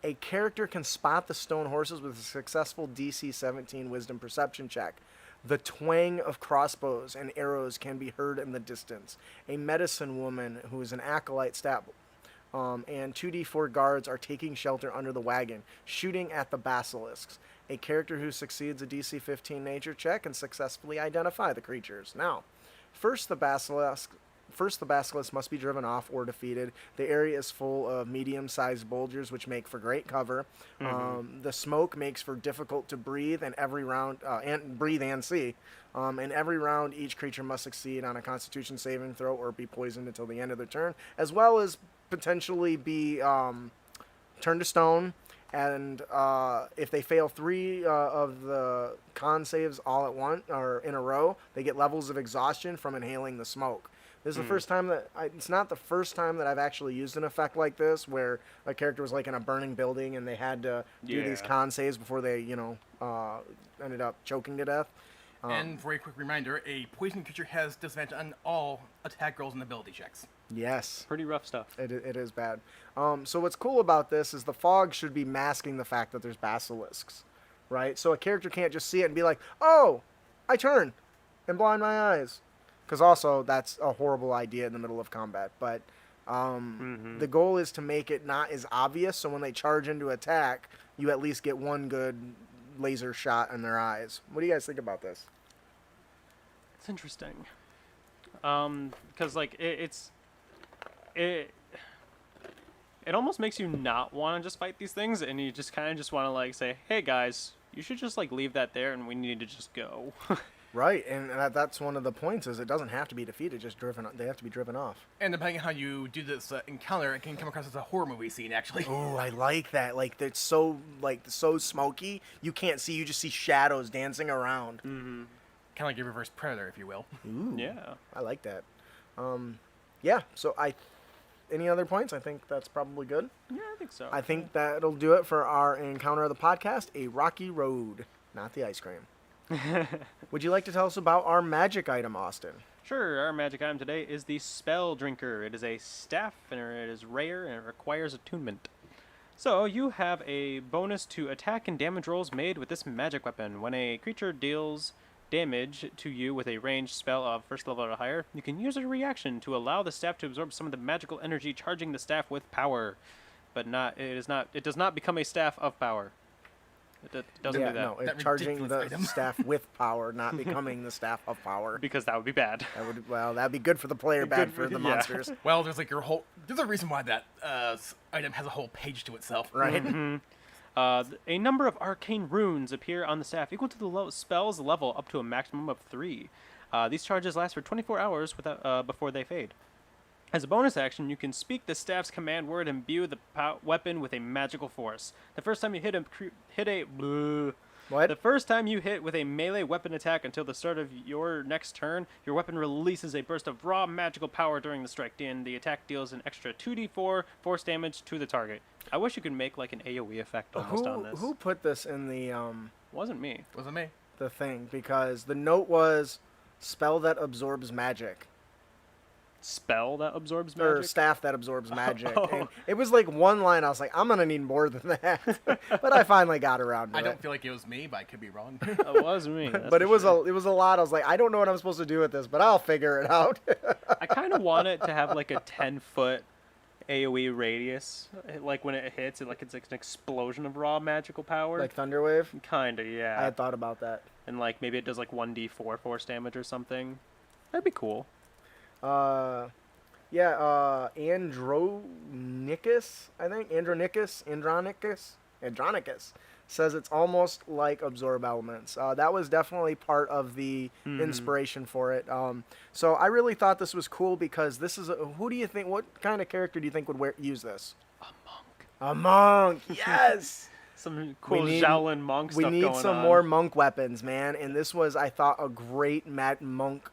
A character can spot the stone horses with a successful DC 17 Wisdom Perception check. The twang of crossbows and arrows can be heard in the distance. A medicine woman who is an acolyte stat and 2d4 guards are taking shelter under the wagon, shooting at the basilisks. A character who succeeds a DC 15 nature check can successfully identify the creatures. Now, first the basilisk must be driven off or defeated. The area is full of medium-sized boulders, which make for great cover. The smoke makes for difficult to breathe, and every round breathe and see. In every round, each creature must succeed on a Constitution saving throw or be poisoned until the end of their turn, as well as potentially be turned to stone. And if they fail 3 of the con saves all at once or in a row, they get levels of exhaustion from inhaling the smoke. This is the first time it's not the first time that I've actually used an effect like this, where a character was like in a burning building and they had to do these con saves before they, ended up choking to death. And for a quick reminder, a poison creature has disadvantage on all attack rolls and ability checks. Yes. Pretty rough stuff. It is bad. So what's cool about this is the fog should be masking the fact that there's basilisks, right? So a character can't just see it and be like, oh, I turn and blind my eyes. Because also, that's a horrible idea in the middle of combat. But the goal is to make it not as obvious, so when they charge into attack, you at least get one good laser shot in their eyes. What do you guys think about this? It's interesting. Because, like, it almost makes you not want to just fight these things, and you just kind of just want to, like, say, hey, guys, you should just, like, leave that there, and we need to just go. Right, and that's one of the points is it doesn't have to be defeated, just driven. They have to be driven off. And depending on how you do this encounter, it can come across as a horror movie scene, actually. Oh, I like that. Like, it's so smoky, you can't see. You just see shadows dancing around. Kind of like a reverse Predator, if you will. Ooh, Yeah. I like that. Yeah, so any other points? I think that's probably good. Yeah, I think so. I think that'll do it for our encounter of the podcast, a rocky road, not the ice cream. Would you like to tell us about our magic item, Austin? Sure, our magic item today is the Spell Drinker. It is a staff, and it is rare, and it requires attunement. So, you have a bonus to attack and damage rolls made with this magic weapon. When a creature deals damage to you with a ranged spell of first level or higher, you can use a reaction to allow the staff to absorb some of the magical energy, charging the staff with power. But it does not become a staff of power. It doesn't do that. No, That charging ridiculous the item. staff with power, not becoming the staff of power. Because that would be bad. That'd be good for the player, bad for the yeah. monsters. Well, there's like there's a reason why that item has a whole page to itself. Right. A number of arcane runes appear on the staff equal to the spell's level up to a maximum of 3. These charges last for 24 hours before they fade. As a bonus action, you can speak the staff's command word and imbue the weapon with a magical force. The first time you What? The first time you hit with a melee weapon attack until the start of your next turn, your weapon releases a burst of raw magical power during the strike. And the attack deals an extra 2d4 force damage to the target. I wish you could make like an AoE effect almost on this. Who put this in the Wasn't me. Wasn't me. the thing? Because the note was spell that absorbs magic. Spell that absorbs Or magic? staff that absorbs magic. Oh. And it was like one line. I was like, I'm gonna need more than that. But I finally got around to I it. don't feel like it was me, but I could be wrong. It was me. that's But for it was sure. it was a lot. I was like, I don't know what I'm supposed to do with this, but I'll figure it out. I kind of want it to have like a 10-foot AoE radius. Like when it hits, it's like an explosion of raw magical power. Like Thunderwave. Kinda, yeah. I had thought about that. And like maybe it does like 1d4 force damage or something. That'd be cool. Yeah, Andronicus, I think. Andronicus says it's almost like Absorb Elements. That was definitely part of the inspiration for it. So I really thought this was cool because this is who do you think, what kind of character do you think would use this? A monk. A monk, yes! Some cool need- Shaolin monk We stuff need going some on. more monk weapons, man. And this was, I thought, a great monk.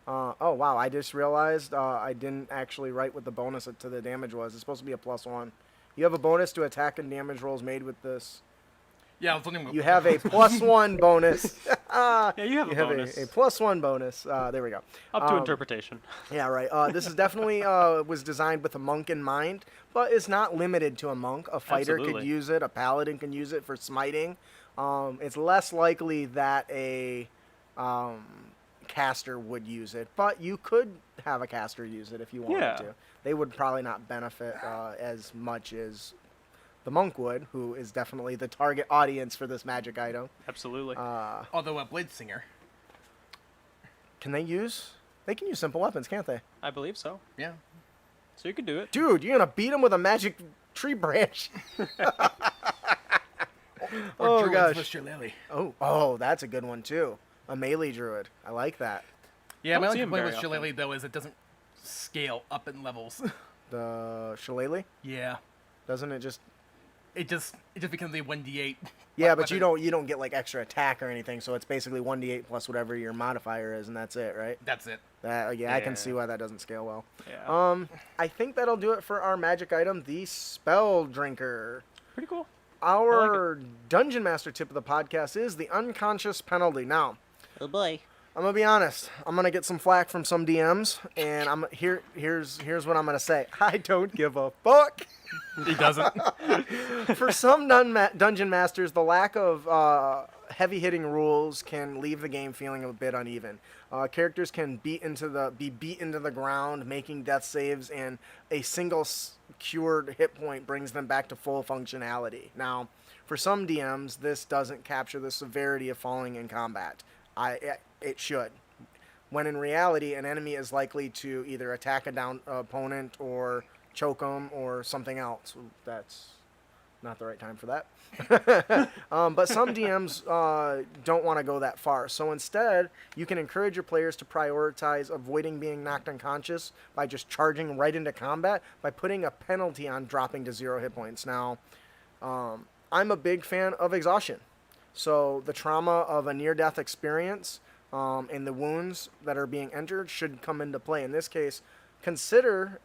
Oh, wow. I just realized I didn't actually write what the bonus to the damage was. It's supposed to be a +1. You have a bonus to attack and damage rolls made with this. Yeah, I was wondering. You have a +1 bonus. Yeah, you have a bonus. a +1 bonus. There we go. Up to interpretation. Yeah, right. This is definitely was designed with a monk in mind, but it's not limited to a monk. A fighter could Absolutely. use it. A paladin can use it for smiting. It's less likely that a caster would use it, but you could have a caster use it if you wanted Yeah. to. They would probably not benefit as much as the monk would, who is definitely the target audience for this magic item. Absolutely. Although a Blade Singer. Can they use? They can use simple weapons, can't they? I believe so. Yeah. So you could do it. Dude, you're gonna beat him with a magic tree branch. Or Oh, Druids gosh. with Shillelagh. Oh, that's a good one too. A melee druid. I like that. Yeah, my Don't only see 'em complaint very with Shillelagh though is it doesn't scale up in levels. The shillelagh, Yeah. doesn't it just? It just becomes a 1d8. Yeah, but weapon. you don't get like extra attack or anything, so it's basically 1d8 plus whatever your modifier is, and that's it, right? That's it. Yeah, I can Yeah. see why that doesn't scale well. Yeah. I think that'll do it for our magic item, the Spell Drinker. Pretty cool. Our Dungeon Master tip of the podcast is the unconscious penalty. Now, Oh boy. I'm gonna be honest. I'm gonna get some flack from some DMs, and here's what I'm gonna say. I don't give a fuck. He doesn't. For some dungeon masters, the lack of heavy-hitting rules can leave the game feeling a bit uneven. Characters can be beat into the ground, making death saves, and a single cured hit point brings them back to full functionality. Now, for some DMs, this doesn't capture the severity of falling in combat. It should. When in reality, an enemy is likely to either attack a down opponent or choke them or something else. That's not the right time for that. But some DMs don't want to go that far. So instead, you can encourage your players to prioritize avoiding being knocked unconscious by just charging right into combat by putting a penalty on dropping to 0 hit points. Now, I'm a big fan of exhaustion. So the trauma of a near-death experience and the wounds that are being entered should come into play. In this case, consider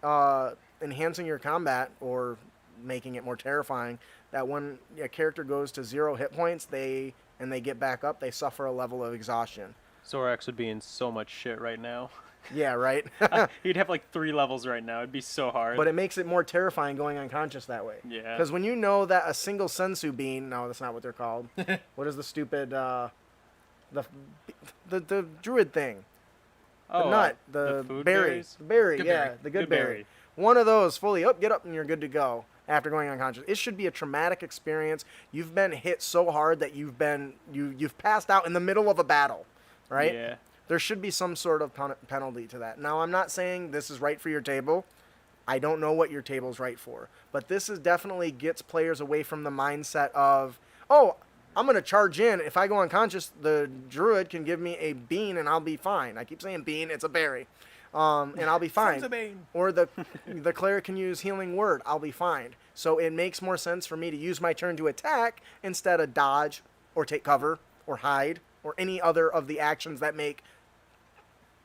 enhancing your combat or making it more terrifying, that when a character goes to 0 hit points, they get back up, they suffer a level of exhaustion. Zorax would be in so much shit right now. Yeah, right. He'd have like 3 levels right now. It'd be so hard. But it makes it more terrifying going unconscious that way. Yeah. Because when you know that a single sensu bean, no, that's not what they're called. What is the stupid, the druid thing? The nut, the food berry. berries? The berry, Good yeah, berry. the good Good berry. berry. One of those fully up, get up, and you're good to go after going unconscious. It should be a traumatic experience. You've been hit so hard that you've passed out in the middle of a battle, right? Yeah. There should be some sort of penalty to that. Now, I'm not saying this is right for your table. I don't know what your table's right for. But this is definitely gets players away from the mindset of, oh, I'm going to charge in. If I go unconscious, the druid can give me a bean and I'll be fine. I keep saying bean, it's a berry. And I'll be fine. Or the cleric can use healing word. I'll be fine. So it makes more sense for me to use my turn to attack instead of dodge or take cover or hide or any other of the actions that make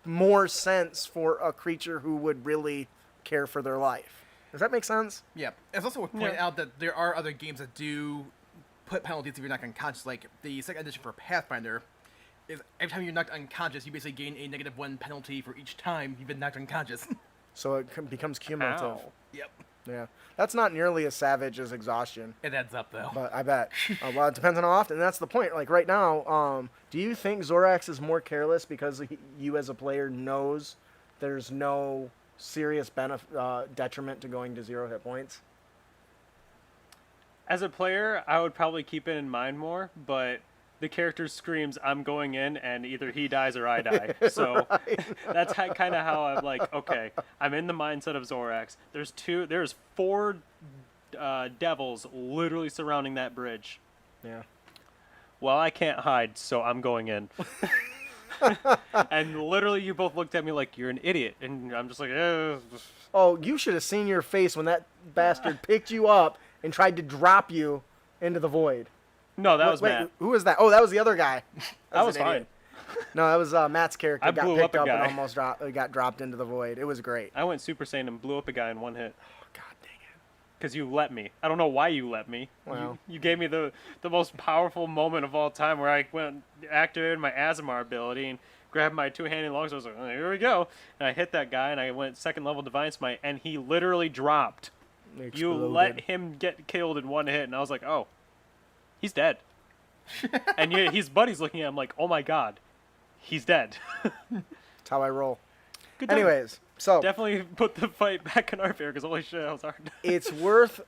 more sense for a creature who would really care for their life. Does that make sense? Yeah. It's also worth pointing out that there are other games that do put penalties if you're knocked unconscious. Like the second edition for Pathfinder is every time you're knocked unconscious, you basically gain a -1 penalty for each time you've been knocked unconscious. So it becomes cumulative. Ow. Yep. Yeah. That's not nearly as savage as exhaustion. It adds up, though. But I bet. Well, it depends on how often. And that's the point. Like right now, do you think Zorax is more careless because you as a player knows there's no serious detriment to going to 0 hit points? As a player, I would probably keep it in mind more, but the character screams, "I'm going in," and either he dies or I die. So that's kind of how I'm like, okay, I'm in the mindset of Zorax. There's 4 devils literally surrounding that bridge. Yeah. Well, I can't hide, so I'm going in. And literally, you both looked at me like you're an idiot, and I'm just like, Oh, you should have seen your face when that bastard picked you up and tried to drop you into the void. No, that was Wait, Matt. who was that? Oh, that was the other guy. I was an idiot. fine. No, that was Matt's character. I got blew picked up a up and guy. almost got dropped into the void. It was great. I went Super Saiyan and blew up a guy in 1 hit. Oh, God dang it. Because you let me. I don't know why you let me. Well. You gave me the most powerful moment of all time where I went activated my Azamar ability and grabbed my 2-handed longsword. I was like, oh, here we go. And I hit that guy and I went 2nd level Divine Smite and he literally dropped. You let him get killed in 1 hit and I was like, oh, he's dead. And his buddy's looking at him like, oh my god, he's dead. That's how I roll. Good time. Anyways, so Definitely put the fight back in our favor because holy shit, that was hard. it's worth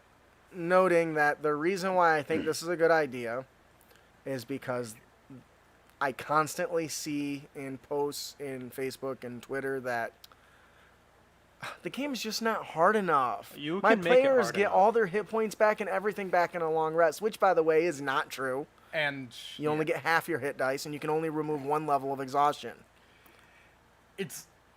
noting that the reason why I think this is a good idea is because I constantly see in posts in Facebook and Twitter that the game is just not hard enough. My can make it players hard get enough. all their hit points back and everything back in a long rest, which, by the way, is not true. And You only get half your hit dice, and you can only remove 1 level of exhaustion.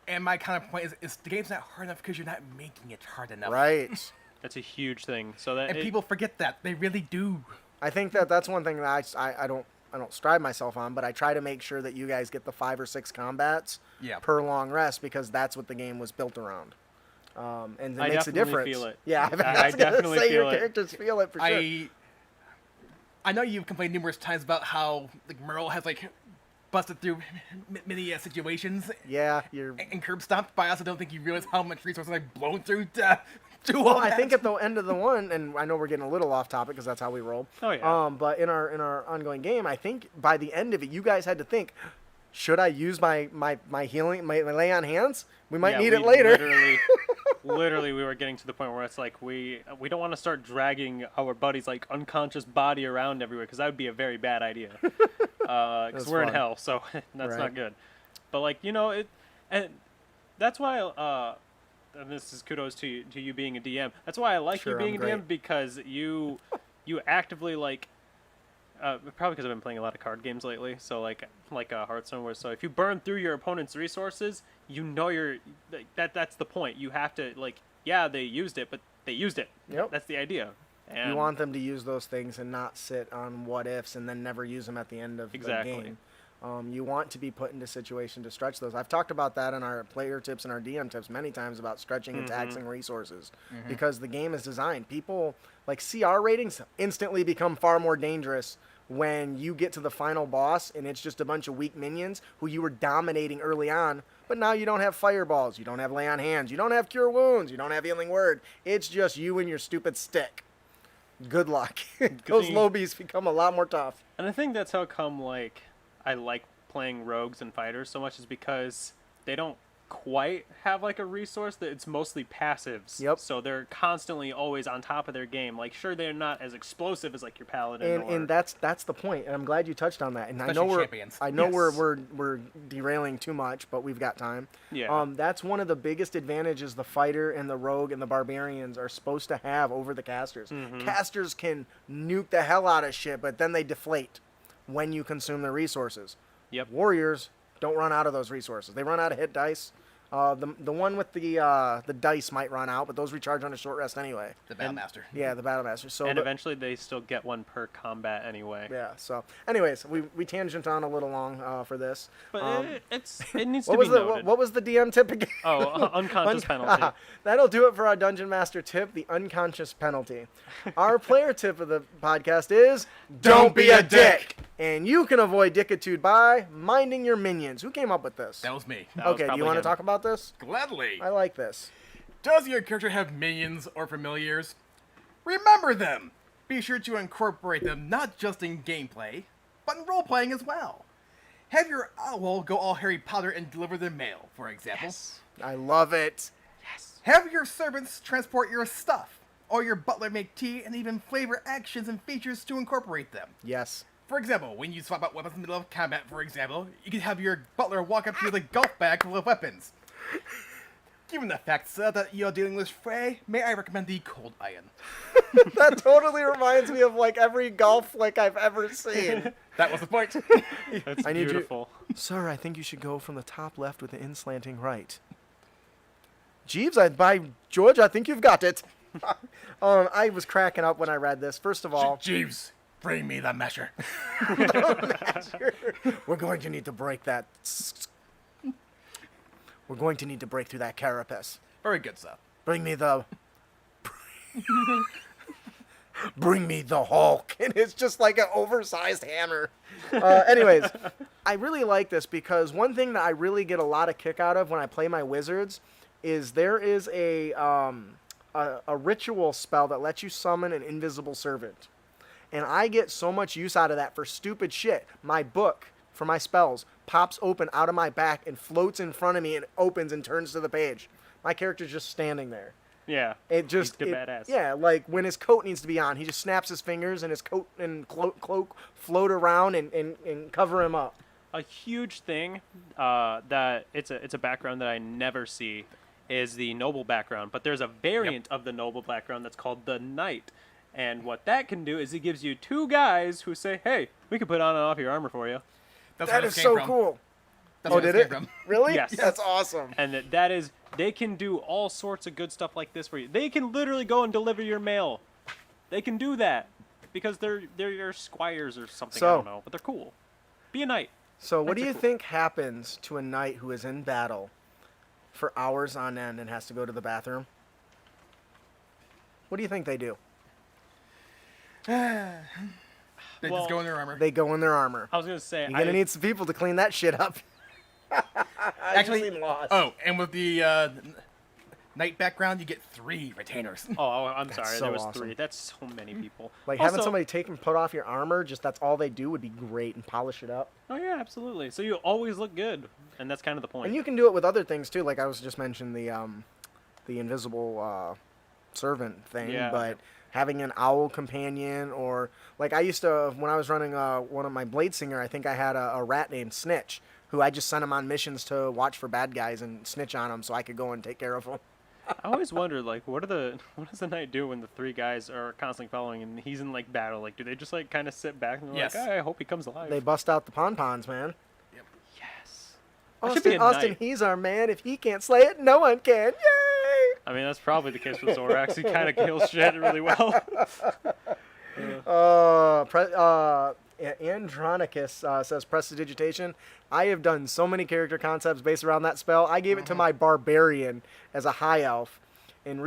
And my kind of point is the game's not hard enough because you're not making it hard enough. Right. That's a huge thing. So that And people forget that. They really do. I think that's one thing that I don't strive myself on, but I try to make sure that you guys get the 5 or 6 combats Yeah. per long rest because that's what the game was built around. And it I makes a definitely difference. feel it. Yeah, I definitely say your feel it. characters feel it for sure. I know you've complained numerous times about how like Merle has like busted through many situations Yeah, you're. and curb stomped, but I also don't think you realize how much resources I've blown through to do all Well, I that. think at the end of the one, and I know we're getting a little off topic because that's how we roll. Oh, yeah. But in our ongoing game, I think by the end of it, you guys had to think, should I use my healing, my lay on hands? We might need it later. Literally, we were getting to the point where it's like we don't want to start dragging our buddy's like unconscious body around everywhere because that would be a very bad idea. Because we're in fun. hell, so that's Right. not good. But like and that's why. And this is kudos to you being a DM. That's why I like Sure, you being I'm a DM great. because you actively like. Probably because I've been playing a lot of card games lately, so like Hearthstone, where so if you burn through your opponent's resources, you know that's the point. You have to they used it, but they used it. Yep. That's the idea. And You want them to use those things and not sit on what ifs and then never use them at the end of Exactly. the game. You want to be put into situation to stretch those. I've talked about that in our player tips and our DM tips many times about stretching and taxing resources because the game is designed. People like CR ratings instantly become far more dangerous when you get to the final boss and it's just a bunch of weak minions who you were dominating early on, but now you don't have fireballs, you don't have lay on hands, you don't have cure wounds, you don't have healing word. It's just you and your stupid stick. Good luck. Those lobies become a lot more tough. And I think that's how come, like, I like playing rogues and fighters so much, is because they don't quite have like a resource, that it's mostly passives. Yep. So they're constantly always on top of their game. Like, sure, they're not as explosive as like your paladin. And that's the point. And I'm glad you touched on that. And Especially I know Yes. we're derailing too much, but we've got time. Yeah. That's one of the biggest advantages the fighter and the rogue and the barbarians are supposed to have over the casters. Casters can nuke the hell out of shit, but then they deflate when you consume their resources. Yep. Warriors don't run out of those resources. They run out of hit dice. The one with the dice might run out, but those recharge on a short rest anyway. The Battlemaster. Yeah, the Battlemaster. So and eventually they still get one per combat anyway. yeah. So, anyways, we tangent on a little long for this. But it needs to What be was noted. what was the DM tip again? Oh, unconscious penalty. That'll do it for our Dungeon Master tip, the unconscious penalty. Our player tip of the podcast is Don't be a dick. And you can avoid dickitude by minding your minions. Who came up with this? That was me. That was Okay, do you probably want to him. talk about this? Gladly. I like this. Does your character have minions or familiars? Remember them! Be sure to incorporate them not just in gameplay, but in role-playing as well. Have your owl go all Harry Potter and deliver the mail, for example. Yes. I love it. Yes. Have your servants transport your stuff, or your butler make tea and even flavor actions and features to incorporate them. Yes. For example, when you swap out weapons in the middle of combat, for example, you can have your butler walk up to you with a golf bag full of weapons. Given the fact, sir, that you're dealing with Frey, may I recommend the Cold Iron? That totally reminds me of like every golf flick I've ever seen. That was the point. That's I need you- beautiful. Sir, I think you should go from the top left with the in-slanting right. Jeeves, by George, I think you've got it. I was cracking up when I read this. First of all, Jeeves, bring me the measure. we're going to need to break that. We're going to need to break through that carapace. Very good, sir. Bring me the. Bring me the Hulk. And it's just like an oversized hammer. Anyways, I really like this because one thing that I really get a lot of kick out of when I play my wizards is there is a ritual spell that lets you summon an invisible servant. And I get so much use out of that for stupid shit. My book for my spells pops open out of my back and floats in front of me and opens and turns to the page. My character's just standing there. Yeah. It just He's the badass. Yeah, like when his coat needs to be on, he just snaps his fingers and his coat and cloak float around and cover him up. A huge thing that it's a background that I never see is the noble background, but there's a variant of the noble background that's called the knight. And what that can do is it gives you two guys who say, "Hey, we can put on and off your armor for you." That's That where is this so came from. cool. That's Oh, where this did came it? from. Really? Yes. That's awesome. And that is, they can do all sorts of good stuff like this for you. They can literally go and deliver your mail. They can do that because they're your squires or something. I So- don't know, but they're cool. Be a knight. So what do Knights are you cool. think happens to a knight who is in battle for hours on end and has to go to the bathroom? What do you think they do? They Well, just go in their armor. They go in their armor. I was gonna say, You're gonna need some people to clean that shit up. Actually, seem lost. oh, and with the knight background, you get 3 retainers. Oh, I'm sorry. so There was awesome. 3. That's so many people. Like having Also- somebody take and put off your armor, just that's all they do would be great and polish it up. Oh yeah, absolutely. So you always look good, and that's kind of the point. And you can do it with other things too. Like I was just mentioning the invisible servant thing, Yeah. but having an owl companion or like I used to when I was running one of my Blade Singer, I think I had a rat named Snitch who I just sent him on missions to watch for bad guys and snitch on them so I could go and take care of them. I always wondered, like, what does the knight do when the 3 guys are constantly following and he's in like battle? Like, do they just like kind of sit back and they're Yes. like, I hope he comes alive? They bust out the pon-pons, man. Yes. I should be a Austin, knight. he's our man. If he can't slay it, no one can. Yay! I mean, that's probably the case with Zorax. He kind of kills shit really well. Andronicus says prestidigitation. I have done so many character concepts based around that spell. I gave it to my barbarian as a high elf, and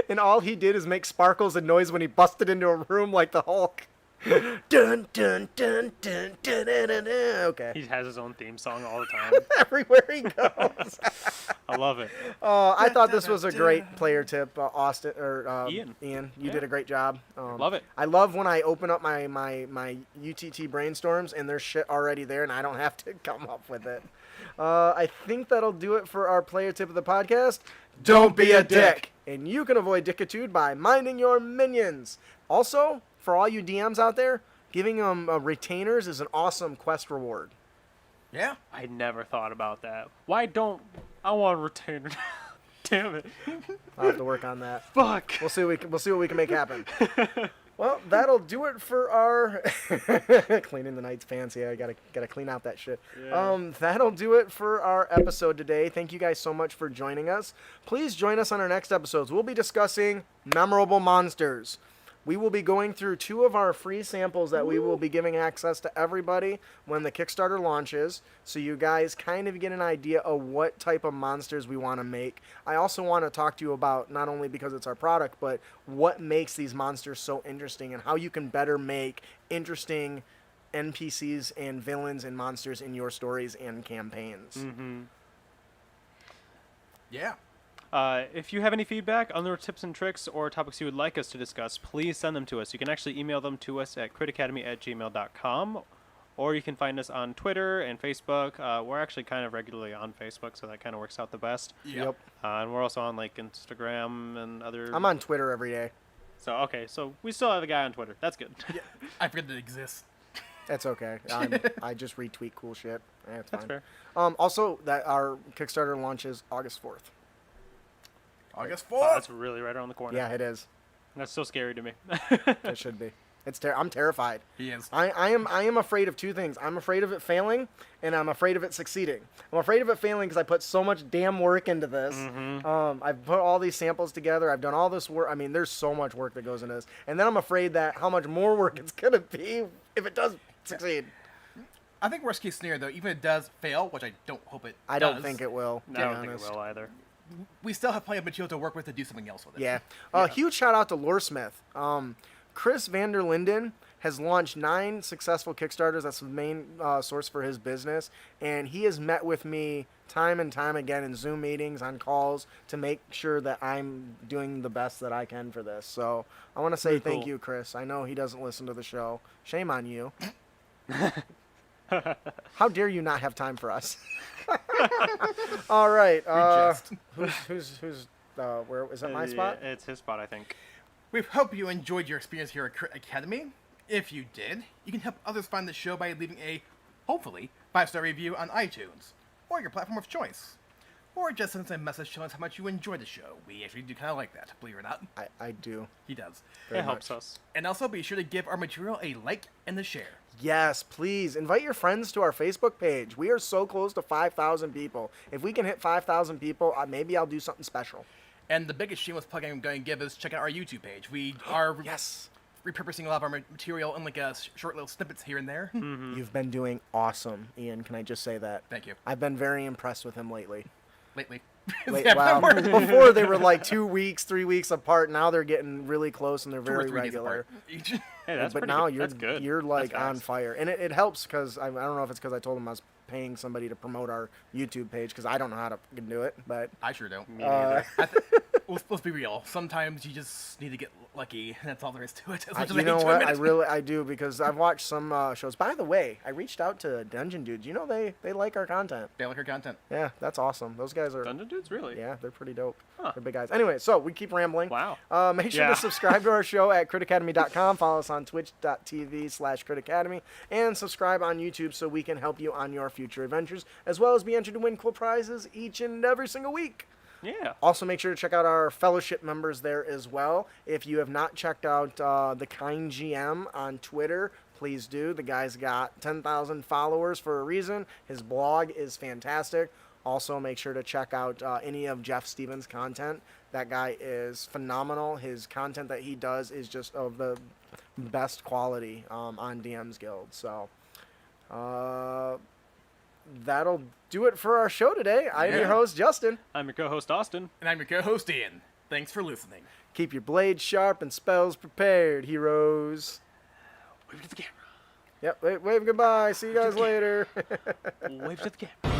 and all he did is make sparkles and noise when he busted into a room like the Hulk. Dun, dun, dun, dun, dun, dun, dun, dun. Okay. He has his own theme song all the time. Everywhere he goes. I love it. I thought this was a great player tip, Austin or Ian. You Yeah. did a great job. Love it. I love when I open up my UTT brainstorms and there's shit already there and I don't have to come up with it. I think that'll do it for our player tip of the podcast. Don't be a dick. And you can avoid dickitude by minding your minions. Also, for all you DMs out there, giving them retainers is an awesome quest reward. Yeah. I never thought about that. Why don't I want a retainer? Damn it. I'll have to work on that. Fuck. We'll see what we can make happen. Well, that'll do it for our cleaning the night's fancy. I gotta clean out that shit. Yeah. That'll do it for our episode today. Thank you guys so much for joining us. Please join us on our next episodes. We'll be discussing memorable monsters. We will be going through 2 of our free samples that we will be giving access to everybody when the Kickstarter launches, so you guys kind of get an idea of what type of monsters we want to make. I also want to talk to you about, not only because it's our product, but what makes these monsters so interesting and how you can better make interesting NPCs and villains and monsters in your stories and campaigns. Mm-hmm. Yeah. If you have any feedback, other tips and tricks, or topics you would like us to discuss, please send them to us. You can actually email them to us at critacademy@gmail.com, or you can find us on Twitter and Facebook. We're actually kind of regularly on Facebook, so that kind of works out the best. Yep. And we're also on like Instagram and other... I'm on Twitter every day. So, okay, so we still have a guy on Twitter. That's good. I forget that it exists. That's okay. I just retweet cool shit. That's That's fine. fair. Also, that our Kickstarter launches August 4th. August Oh, 4th. that's really right around the corner. Yeah, it is. That's so scary to me. It should be. I'm terrified. He is. I am afraid of 2 things. I'm afraid of it failing, and I'm afraid of it succeeding. I'm afraid of it failing because I put so much damn work into this. Mm-hmm. I've put all these samples together. I've done all this work. I mean, there's so much work that goes into this. And then I'm afraid that how much more work it's going to be if it does succeed. I think worst case scenario though, even if it does fail, which I don't hope it I does, don't think it will, to I be don't think it honest. will either. we still have plenty of material to work with to do something else with it. Yeah. Huge shout out to Loresmith. Chris Vander Linden has launched 9 successful Kickstarters. That's the main source for his business. And he has met with me time and time again in Zoom meetings, on calls, to make sure that I'm doing the best that I can for this. So I want to say Very thank cool. you, Chris. I know he doesn't listen to the show. Shame on you. How dare you not have time for us? All right. Just. Who's where is that my spot? Yeah, it's his spot, I think. We hope you enjoyed your experience here at Crit Academy. If you did, you can help others find the show by leaving a, hopefully, 5-star review on iTunes, or your platform of choice. Or just send us a message telling us how much you enjoy the show. We actually do kind of like that, believe it or not. I do. He does. Very It helps much. us. And also be sure to give our material a like and a share. Yes, please invite your friends to our Facebook page. We are so close to 5,000 people. If we can hit 5,000 people, maybe I'll do something special. And the biggest shameless plug I'm going to give is check out our YouTube page. We are Yes. repurposing a lot of our material in like short little snippets here and there. You've been doing awesome, Ian. Can I just say that? Thank you. I've been very impressed with him lately. Lately. Wait, Yeah, wow. we're- Before they were like 2 weeks, 3 weeks apart. Now they're getting really close and they're 2 or very 3 days regular. apart each. Hey, that's But pretty now good. That's good. you're like That's on fast. fire, and it helps because I don't know if it's because I told him I was paying somebody to promote our YouTube page because I don't know how to fucking do it, but I sure don't. Me neither. Let's be real. Sometimes you just need to get lucky. That's all there is to it. As much as you I know hate to what? admit it. I do because I've watched some shows. By the way, I reached out to Dungeon Dudes. You know they like our content. They like our content. Yeah, that's awesome. Those guys are Dungeon Dudes, really? yeah, they're pretty dope. Huh. They're big guys. Anyway, so we keep rambling. Wow. Make sure Yeah. to subscribe to our show at critacademy.com. Follow us on twitch.tv/critacademy. And subscribe on YouTube so we can help you on your future adventures, as well as be entered to win cool prizes each and every single week. Yeah. Also, make sure to check out our fellowship members there as well. If you have not checked out the Kind GM on Twitter, please do. The guy's got 10,000 followers for a reason. His blog is fantastic. Also, make sure to check out any of Jeff Stevens' content. That guy is phenomenal. His content that he does is just of the best quality on DM's Guild. So, that'll do it for our show today. I'm your Yeah. host, Justin. I'm your co-host, Austin. And I'm your co-host Ian. Thanks for listening. Keep your blades sharp and spells prepared, heroes. Wave to the camera. Yep. Wave goodbye. See you guys later. Wave to the camera.